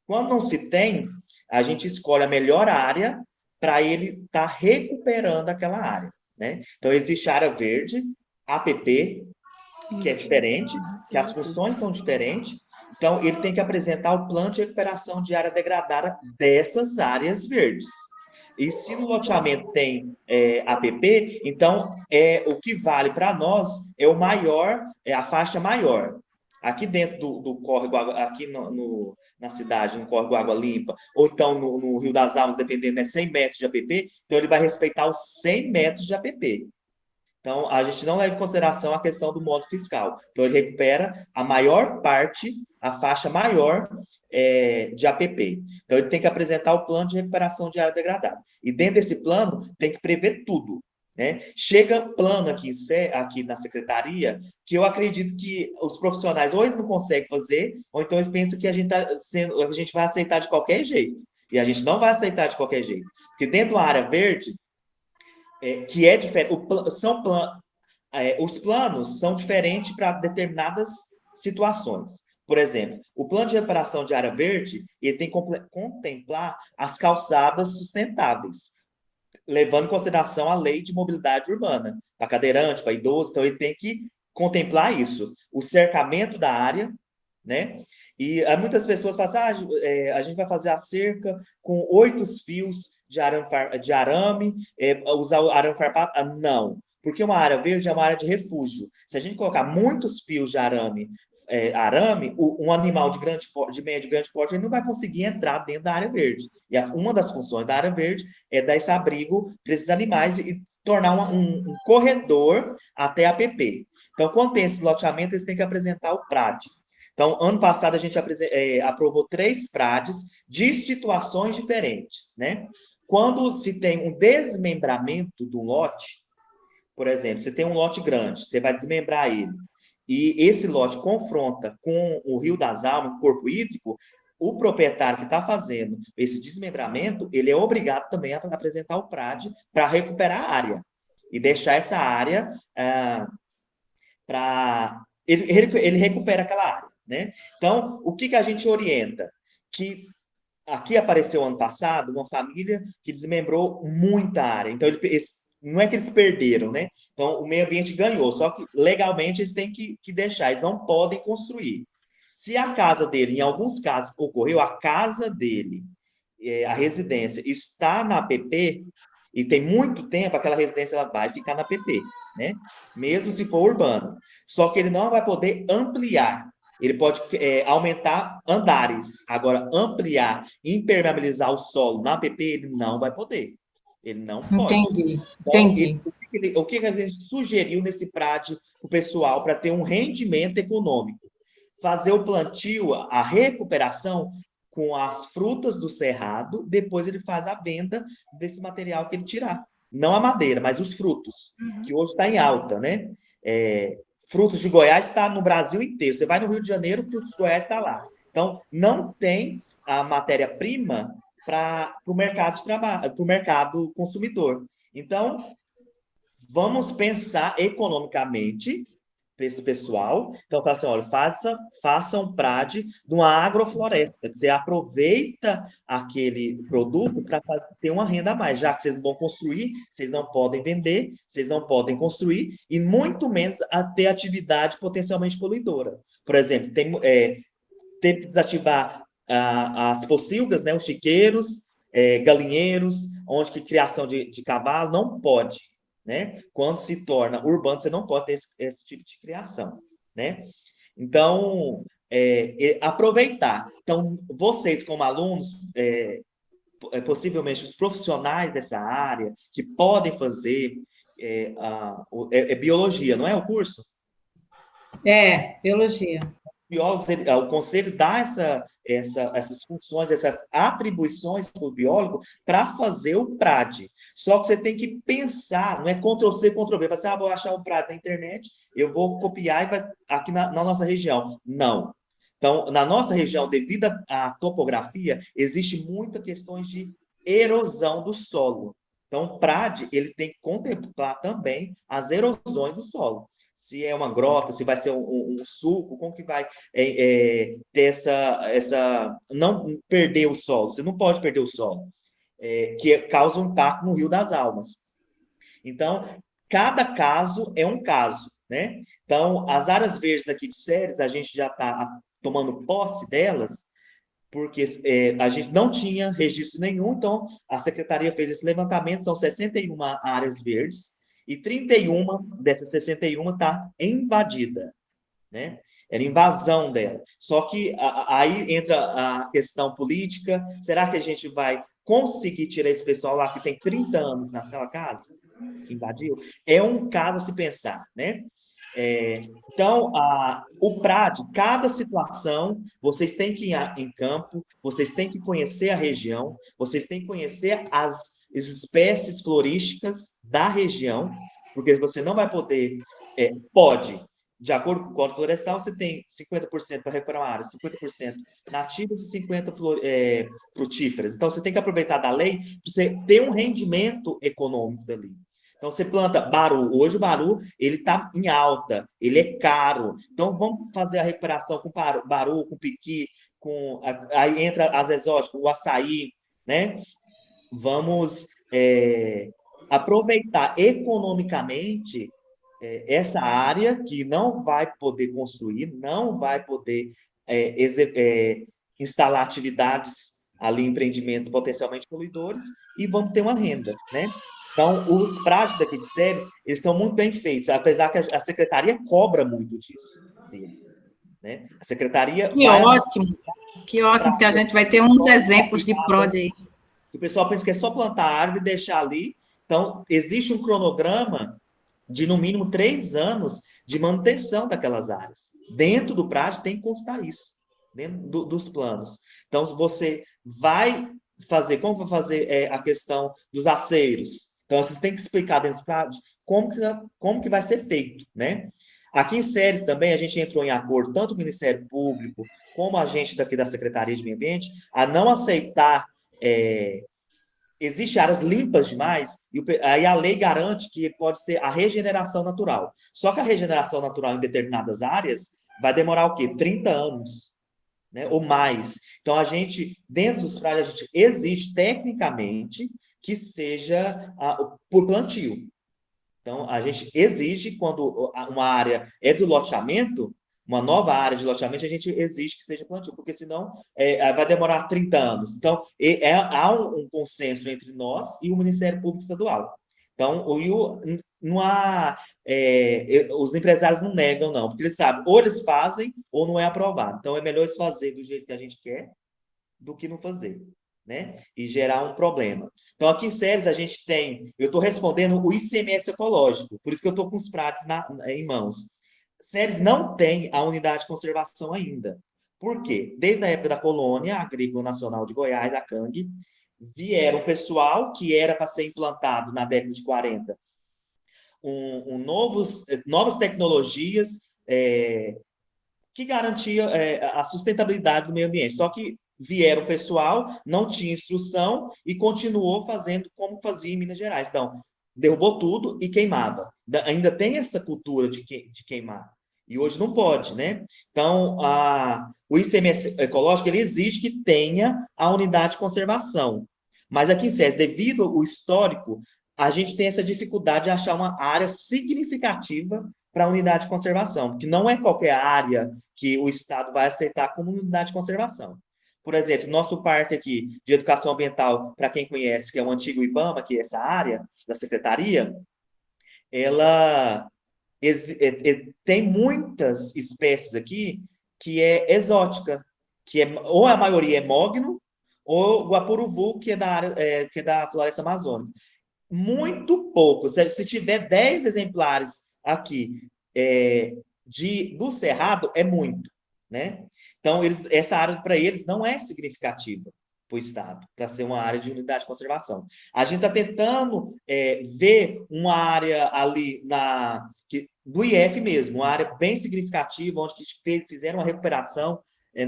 [SPEAKER 7] Quando não se tem, a gente escolhe a melhor área para ele estar recuperando aquela área, né? Então, existe área verde, APP, que é diferente, que as funções são diferentes, então ele tem que apresentar o plano de recuperação de área degradada dessas áreas verdes. E se no loteamento tem APP, então o que vale para nós é o maior, é a faixa maior. Aqui dentro do córrego, aqui na cidade, no córrego Água Limpa, ou então no Rio das Almas, dependendo, 100 metros de APP, então ele vai respeitar os 100 metros de APP. Então, a gente não leva em consideração a questão do modo fiscal. Então, ele recupera a maior parte, a faixa maior de APP. Então, ele tem que apresentar o plano de recuperação de área degradada. E dentro desse plano, tem que prever tudo, né? Chega plano aqui na secretaria, que eu acredito que os profissionais ou eles não conseguem fazer, ou então eles pensam que a gente vai aceitar de qualquer jeito. E a gente não vai aceitar de qualquer jeito. Porque dentro da área verde, que é diferente, os planos são diferentes para determinadas situações. Por exemplo, o plano de recuperação de área verde, ele tem que contemplar as calçadas sustentáveis, levando em consideração a lei de mobilidade urbana, para cadeirante, para idoso, então ele tem que contemplar isso. O cercamento da área, né? E muitas pessoas falam assim, a gente vai fazer a cerca com 8 fios de arame, usar o arame farpado. Não, porque uma área verde é uma área de refúgio. Se a gente colocar muitos fios de arame, um animal de médio e grande porte, ele não vai conseguir entrar dentro da área verde. E uma das funções da área verde é dar esse abrigo para esses animais e tornar um corredor até a APP. Então, quando tem esse loteamento, eles têm que apresentar o PRAD. Então, ano passado, a gente aprovou 3 PRADs de situações diferentes, né? Quando se tem um desmembramento do lote, por exemplo, você tem um lote grande, você vai desmembrar ele, e esse lote confronta com o Rio das Almas, o corpo hídrico, o proprietário que está fazendo esse desmembramento, ele é obrigado também a apresentar o PRAD para recuperar a área e deixar essa área para... Ele recupera aquela área, né? Então, o que a gente orienta? Que aqui apareceu ano passado uma família que desmembrou muita área. Então, não é que eles perderam, né? Então, o meio ambiente ganhou, só que legalmente eles têm que deixar, eles não podem construir. Se a casa dele, em alguns casos ocorreu, a casa dele, a residência, está na APP, e tem muito tempo, aquela residência ela vai ficar na APP, né? Mesmo se for urbano. Só que ele não vai poder ampliar. Ele pode aumentar andares. Agora, ampliar, impermeabilizar o solo na APP, ele não vai poder. Ele não pode.
[SPEAKER 1] Entendi.
[SPEAKER 7] Então,
[SPEAKER 1] Entendi.
[SPEAKER 7] O que a gente sugeriu nesse PRAD para o pessoal para ter um rendimento econômico? fazer o plantio, a recuperação com as frutas do cerrado, depois ele faz a venda desse material que ele tirar. Não a madeira, mas os frutos, que hoje está em alta, né? Frutos de Goiás está no Brasil inteiro. Você vai no Rio de Janeiro, frutos de Goiás está lá. Então, não tem a matéria-prima para o mercado de trabalho, para o mercado consumidor. Então, vamos pensar economicamente para esse pessoal. Então, fala assim, olha, faça um PRAD de uma agrofloresta. Você aproveita aquele produto para ter uma renda a mais, já que vocês não vão construir, vocês não podem vender, vocês não podem construir, e muito menos ter atividade potencialmente poluidora. Por exemplo, teve que desativar as pocilgas, né, os chiqueiros, galinheiros, onde que criação de cavalo não pode. Né? Quando se torna urbano, você não pode ter esse tipo de criação, né? Então, aproveitar. Então, vocês como alunos, possivelmente os profissionais dessa área, que podem fazer biologia, não é o curso?
[SPEAKER 1] Biologia.
[SPEAKER 7] Biólogos, o conselho dá essas funções, essas atribuições para o biólogo para fazer o PRAD. Só que você tem que pensar, não é Ctrl+C, Ctrl+V. Você vou achar um PRAD na internet, eu vou copiar e vai aqui na nossa região. Não. Então, na nossa região, devido à topografia, existe muita questões de erosão do solo. Então, o PRAD ele tem que contemplar também as erosões do solo. Se é uma grota, se vai ser um sulco, como que vai ter essa... Não perder o solo. Você não pode perder o solo, que causa um impacto no Rio das Almas. Então, cada caso é um caso, né? Então, as áreas verdes daqui de Ceres, a gente já está tomando posse delas, porque a gente não tinha registro nenhum, então a secretaria fez esse levantamento, são 61 áreas verdes, e 31 dessas 61 está invadida, né? Era invasão dela. Só que aí entra a questão política. Será que a gente vai conseguir tirar esse pessoal lá que tem 30 anos naquela casa, que invadiu? É um caso a se pensar, né? Então, o PRAD, cada situação, vocês têm que ir em campo, vocês têm que conhecer a região, vocês têm que conhecer as espécies florísticas da região, porque você não vai poder, pode, de acordo com o Código Florestal, você tem 50% para recuperar uma área, 50% nativas e 50% frutíferas. Então, você tem que aproveitar da lei para você ter um rendimento econômico dali. Então, você planta baru. Hoje o baru ele está em alta, ele é caro. Então, vamos fazer a recuperação com baru, com piqui, aí entra as exóticas, o açaí, né? Vamos aproveitar economicamente essa área que não vai poder construir, não vai poder instalar atividades ali, empreendimentos potencialmente poluidores, e vamos ter uma renda, né? Então, os práticos daqui de Ceres, eles são muito bem feitos, apesar que a secretaria cobra muito disso deles, né? A secretaria...
[SPEAKER 1] Que ótimo que a gente vai ter uns exemplos de PROD aí.
[SPEAKER 7] O pessoal pensa que é só plantar árvore e deixar ali. Então, existe um cronograma de, no mínimo, 3 anos de manutenção daquelas áreas. Dentro do PRAD tem que constar isso, dentro dos planos. Então, você vai fazer, como vai fazer a questão dos aceiros? Então, vocês têm que explicar dentro do PRAD como que vai ser feito, né? Aqui em Ceres também, a gente entrou em acordo, tanto o Ministério Público como a gente daqui da Secretaria de Meio Ambiente, a não aceitar... Existem áreas limpas demais, e aí a lei garante que pode ser a regeneração natural. Só que a regeneração natural em determinadas áreas vai demorar o quê? 30 anos, né? Ou mais. Então, a gente, dentro dos PRAD, a gente exige tecnicamente que seja por plantio. Então, a gente exige, quando uma área é do loteamento, uma nova área de loteamento, a gente exige que seja plantio, porque senão vai demorar 30 anos. Então, há um consenso entre nós e o Ministério Público Estadual. Então, não há, os empresários não negam, não, porque eles sabem, ou eles fazem, ou não é aprovado. Então, é melhor eles fazerem do jeito que a gente quer do que não fazer, né? E gerar um problema. Então, aqui em Ceres, a gente tem... Eu estou respondendo o ICMS ecológico, por isso que eu estou com os pratos em mãos. Ceres não tem a unidade de conservação ainda. Por quê? Desde a época da Colônia Agrícola Nacional de Goiás, a CANG, vieram pessoal que era para ser implantado na década de 40, novas tecnologias que garantia a sustentabilidade do meio ambiente. Só que vieram pessoal, não tinha instrução e continuou fazendo como fazia em Minas Gerais. Então, derrubou tudo e queimava. Ainda tem essa cultura de queimar. E hoje não pode, né? Então, o ICMS ecológico, ele exige que tenha a unidade de conservação. Mas aqui em Ceres, devido ao histórico, a gente tem essa dificuldade de achar uma área significativa para a unidade de conservação, porque não é qualquer área que o Estado vai aceitar como unidade de conservação. Por exemplo, nosso parque aqui de educação ambiental, para quem conhece, que é o antigo IBAMA, que é essa área da secretaria, ela tem muitas espécies aqui que é exótica, ou a maioria é mogno, ou guapuruvu, que é da área, que é da floresta amazônica. Muito pouco. Se tiver 10 exemplares aqui do cerrado, é muito, né? Então, essa área para eles não é significativa para o Estado, para ser uma área de unidade de conservação. A gente está tentando ver uma área ali do IF mesmo, uma área bem significativa, onde fizeram uma recuperação.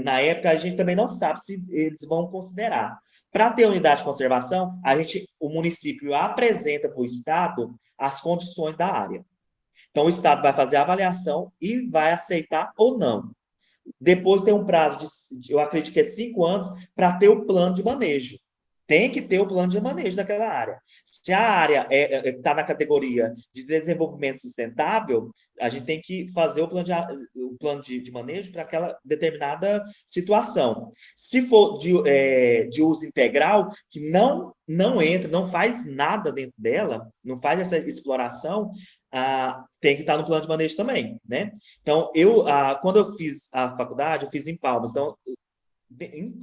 [SPEAKER 7] Na época, a gente também não sabe se eles vão considerar. Para ter unidade de conservação, o município apresenta para o Estado as condições da área. Então, o Estado vai fazer a avaliação e vai aceitar ou não. Depois tem um prazo eu acredito que é 5 anos, para ter o plano de manejo. Tem que ter o plano de manejo daquela área. Se a área está na categoria de desenvolvimento sustentável, a gente tem que fazer o plano de manejo para aquela determinada situação. Se for de uso integral, que não entra, não faz nada dentro dela, não faz essa exploração, tem que estar no plano de manejo também, né? Então, quando eu fiz a faculdade, eu fiz em Palmas. Então,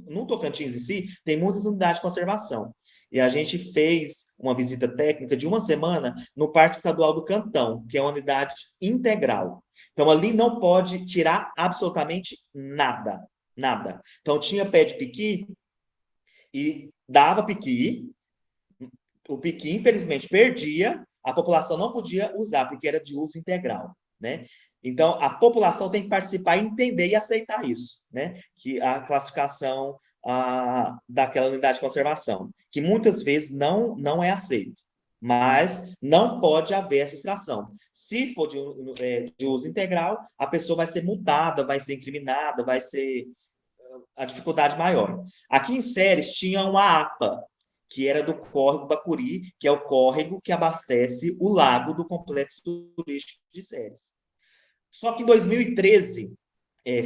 [SPEAKER 7] no Tocantins em si, tem muitas unidades de conservação. E a gente fez uma visita técnica de uma semana no Parque Estadual do Cantão, que é uma unidade integral. Então, ali não pode tirar absolutamente nada. Nada. Então, tinha pé de piqui e dava piqui. O piqui, infelizmente, perdia. A população não podia usar, porque era de uso integral, né? Então, a população tem que participar, entender e aceitar isso, né? Que a classificação daquela unidade de conservação, que muitas vezes não é aceito, mas não pode haver essa extração. Se for de uso integral, a pessoa vai ser multada, vai ser incriminada, vai ser a dificuldade maior. Aqui em Ceres tinha uma APA, que era do Córrego Bacuri, que é o córrego que abastece o lago do Complexo Turístico de Ceres. Só que em 2013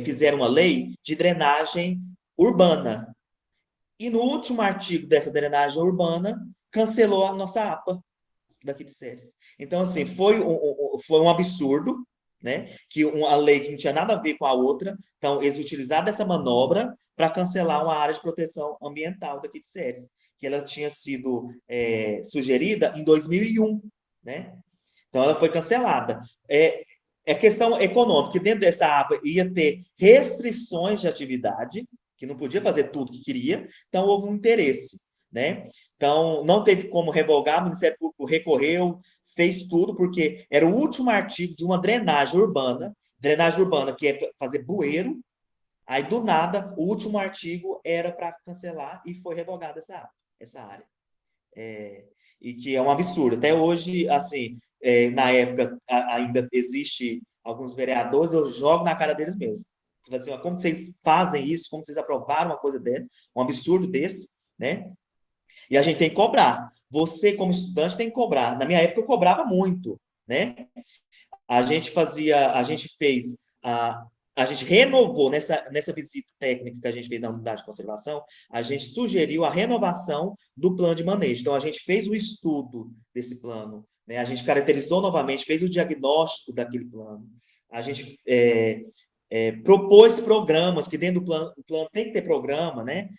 [SPEAKER 7] fizeram uma lei de drenagem urbana. E no último artigo dessa drenagem urbana, cancelou a nossa APA daqui de Ceres. Então, assim, foi um absurdo, né? Que uma lei que não tinha nada a ver com a outra. Então, eles utilizaram essa manobra para cancelar uma área de proteção ambiental daqui de Ceres, que ela tinha sido sugerida em 2001, né? Então, ela foi cancelada. É questão econômica, que dentro dessa APA ia ter restrições de atividade, que não podia fazer tudo que queria, então houve um interesse, né? Então, não teve como revogar, o Ministério Público recorreu, fez tudo, porque era o último artigo de uma drenagem urbana que é fazer bueiro, aí do nada, o último artigo era para cancelar e foi revogada essa área. E que é um absurdo. Até hoje, assim, na época ainda existe alguns vereadores, eu jogo na cara deles mesmo. Assim, como vocês fazem isso? Como vocês aprovaram uma coisa dessa? Um absurdo desse, né? E a gente tem que cobrar. Você, como estudante, tem que cobrar. Na minha época, eu cobrava muito, né? A gente renovou nessa visita técnica que a gente fez na unidade de conservação, a gente sugeriu a renovação do plano de manejo. Então, a gente fez o estudo desse plano, né? A gente caracterizou novamente, fez o diagnóstico daquele plano. A gente propôs programas, que dentro do plano tem que ter programa, né?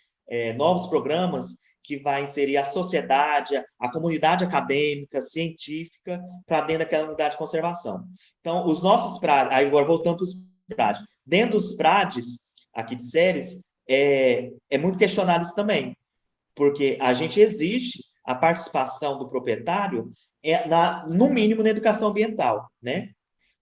[SPEAKER 7] Novos programas que vai inserir a sociedade, a comunidade acadêmica, científica, para dentro daquela unidade de conservação. Então, os nossos PRADs, aí agora voltando para os PRADs, dentro dos PRADs, aqui de Ceres, é muito questionado isso também, porque a gente exige a participação do proprietário no mínimo na educação ambiental, né?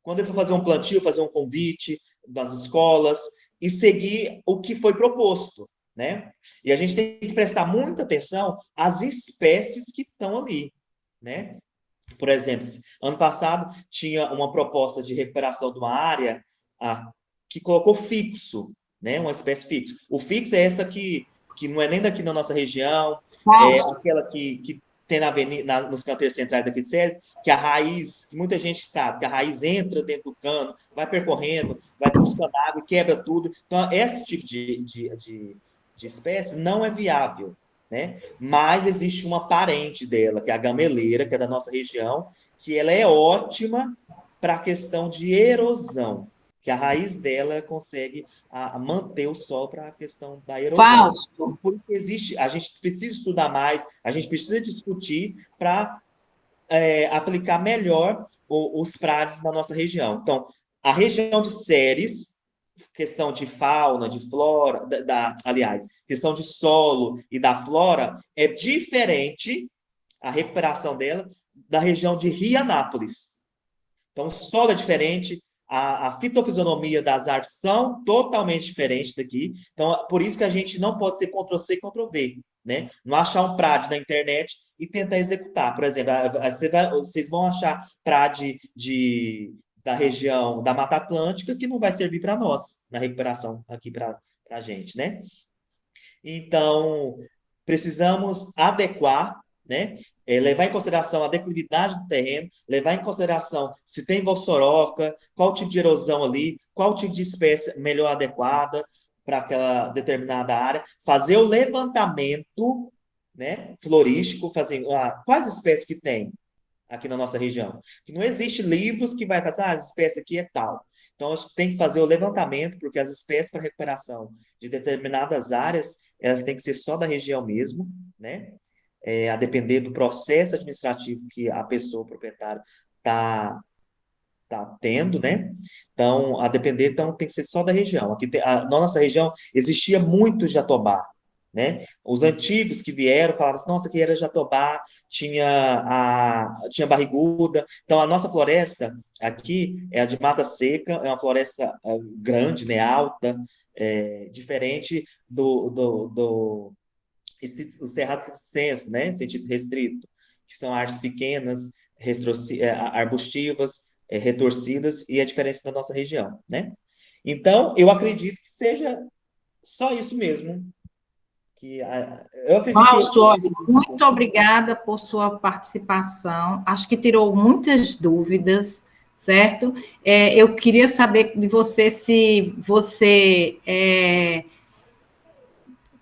[SPEAKER 7] Quando ele for fazer um plantio, fazer um convite das escolas e seguir o que foi proposto, né? E a gente tem que prestar muita atenção às espécies que estão ali, né? Por exemplo, ano passado tinha uma proposta de recuperação de uma área que colocou fixo, né? Uma espécie fixo. O fixo é essa que não é nem daqui na nossa região, é aquela que tem na avenida, nos canteiros centrais daqui de Ceres, que a raiz, que muita gente sabe, que a raiz entra dentro do cano, vai percorrendo, vai buscando água e quebra tudo. Então, esse tipo de espécie não é viável, né? Mas existe uma parente dela, que é a gameleira, que é da nossa região, que ela é ótima para a questão de erosão, que a raiz dela consegue manter o solo para a questão da erosão.
[SPEAKER 1] Fausto.
[SPEAKER 7] Por isso que existe, a gente precisa estudar mais, a gente precisa discutir para aplicar melhor os PRADs na nossa região. Então, a região de Ceres, questão de fauna, de flora, aliás, questão de solo e da flora, é diferente a recuperação dela da região de Rianápolis. Então, o solo é diferente, a fitofisionomia das árvores são totalmente diferentes daqui. Então, por isso que a gente não pode ser Ctrl-C e Ctrl-V, né? Não achar um PRAD na internet e tentar executar. Por exemplo, vocês vão achar PRAD da região da Mata Atlântica que não vai servir para nós, na recuperação aqui para a gente, né? Então, precisamos adequar, né? Levar em consideração a declividade do terreno, levar em consideração se tem vossoroca, qual tipo de erosão ali, qual tipo de espécie melhor adequada para aquela determinada área, fazer o levantamento, né, florístico, fazer quais espécies que tem aqui na nossa região. Que não existe livros que vai passar, as espécies aqui é tal. Então, a gente tem que fazer o levantamento, porque as espécies para recuperação de determinadas áreas, elas têm que ser só da região mesmo, né? A depender do processo administrativo que a pessoa, o proprietário, está tendo, né? Então, a depender, então, tem que ser só da região. Aqui na nossa região existia muito jatobá, né? Os antigos que vieram falavam assim, nossa, aqui era jatobá, tinha barriguda. Então, a nossa floresta aqui é a de mata seca, é uma floresta grande, né? Alta, diferente do cerrado extenso, né? Sentido restrito, que são árvores pequenas, arbustivas, retorcidas, e a diferença da nossa região, né? Então, eu acredito que seja só isso mesmo.
[SPEAKER 1] Fausto, olha, muito obrigada por sua participação. Acho que tirou muitas dúvidas, certo? Eu queria saber de você se você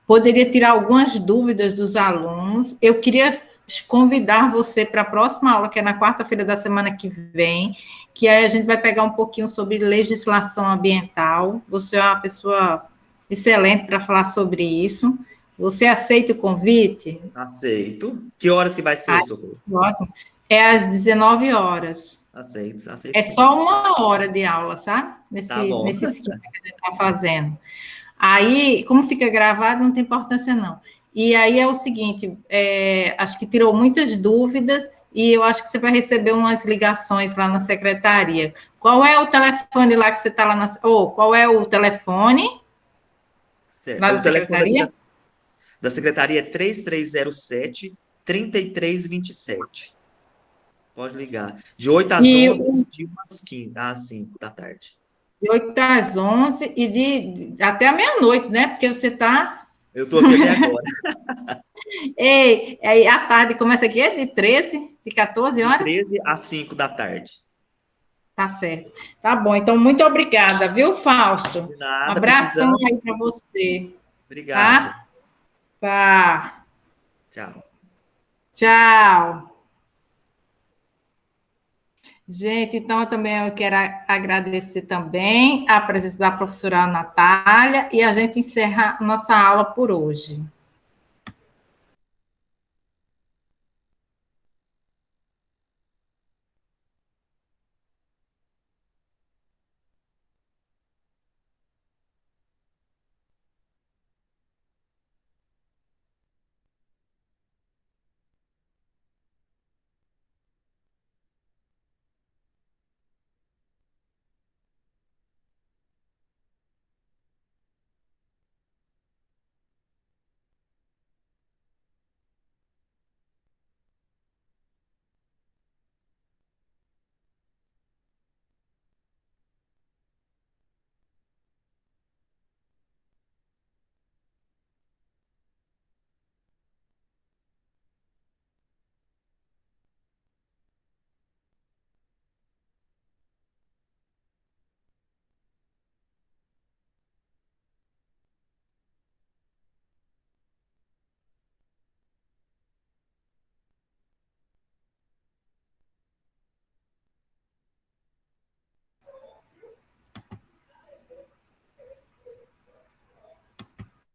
[SPEAKER 1] poderia tirar algumas dúvidas dos alunos. Eu queria convidar você para a próxima aula, que é na quarta-feira da semana que vem, que aí a gente vai pegar um pouquinho sobre legislação ambiental. Você é uma pessoa excelente para falar sobre isso. Você aceita o convite?
[SPEAKER 7] Aceito. Que horas que vai ser, Socorro?
[SPEAKER 1] Ótimo. É às 19 horas.
[SPEAKER 7] Aceito.
[SPEAKER 1] É
[SPEAKER 7] Sim.
[SPEAKER 1] só 1 hora de aula, sabe? Nesse esquema que a gente está fazendo. Aí, como fica gravado, não tem importância, não. E aí é o seguinte, acho que tirou muitas dúvidas e eu acho que você vai receber umas ligações lá na secretaria. Qual é o telefone lá que você está lá na... qual é o telefone?
[SPEAKER 7] Certo.
[SPEAKER 1] Lá da secretaria?
[SPEAKER 7] Da secretaria é 3307-3327. Pode ligar. De 8 às 11, de 1 às 5 da tarde.
[SPEAKER 1] De 8 às 11 e até a meia-noite, né? Porque você está...
[SPEAKER 7] Eu estou aqui até agora.
[SPEAKER 1] Ei, aí a tarde começa aqui, de 14 horas?
[SPEAKER 7] De 13 às 5 da tarde.
[SPEAKER 1] Tá certo. Tá bom, então muito obrigada, viu, Fausto?
[SPEAKER 7] De nada,
[SPEAKER 1] um abração aí para você.
[SPEAKER 7] Obrigado.
[SPEAKER 1] Tá.
[SPEAKER 7] Tchau.
[SPEAKER 1] Tchau. Gente, então eu quero agradecer também a presença da professora Natália e a gente encerra nossa aula por hoje.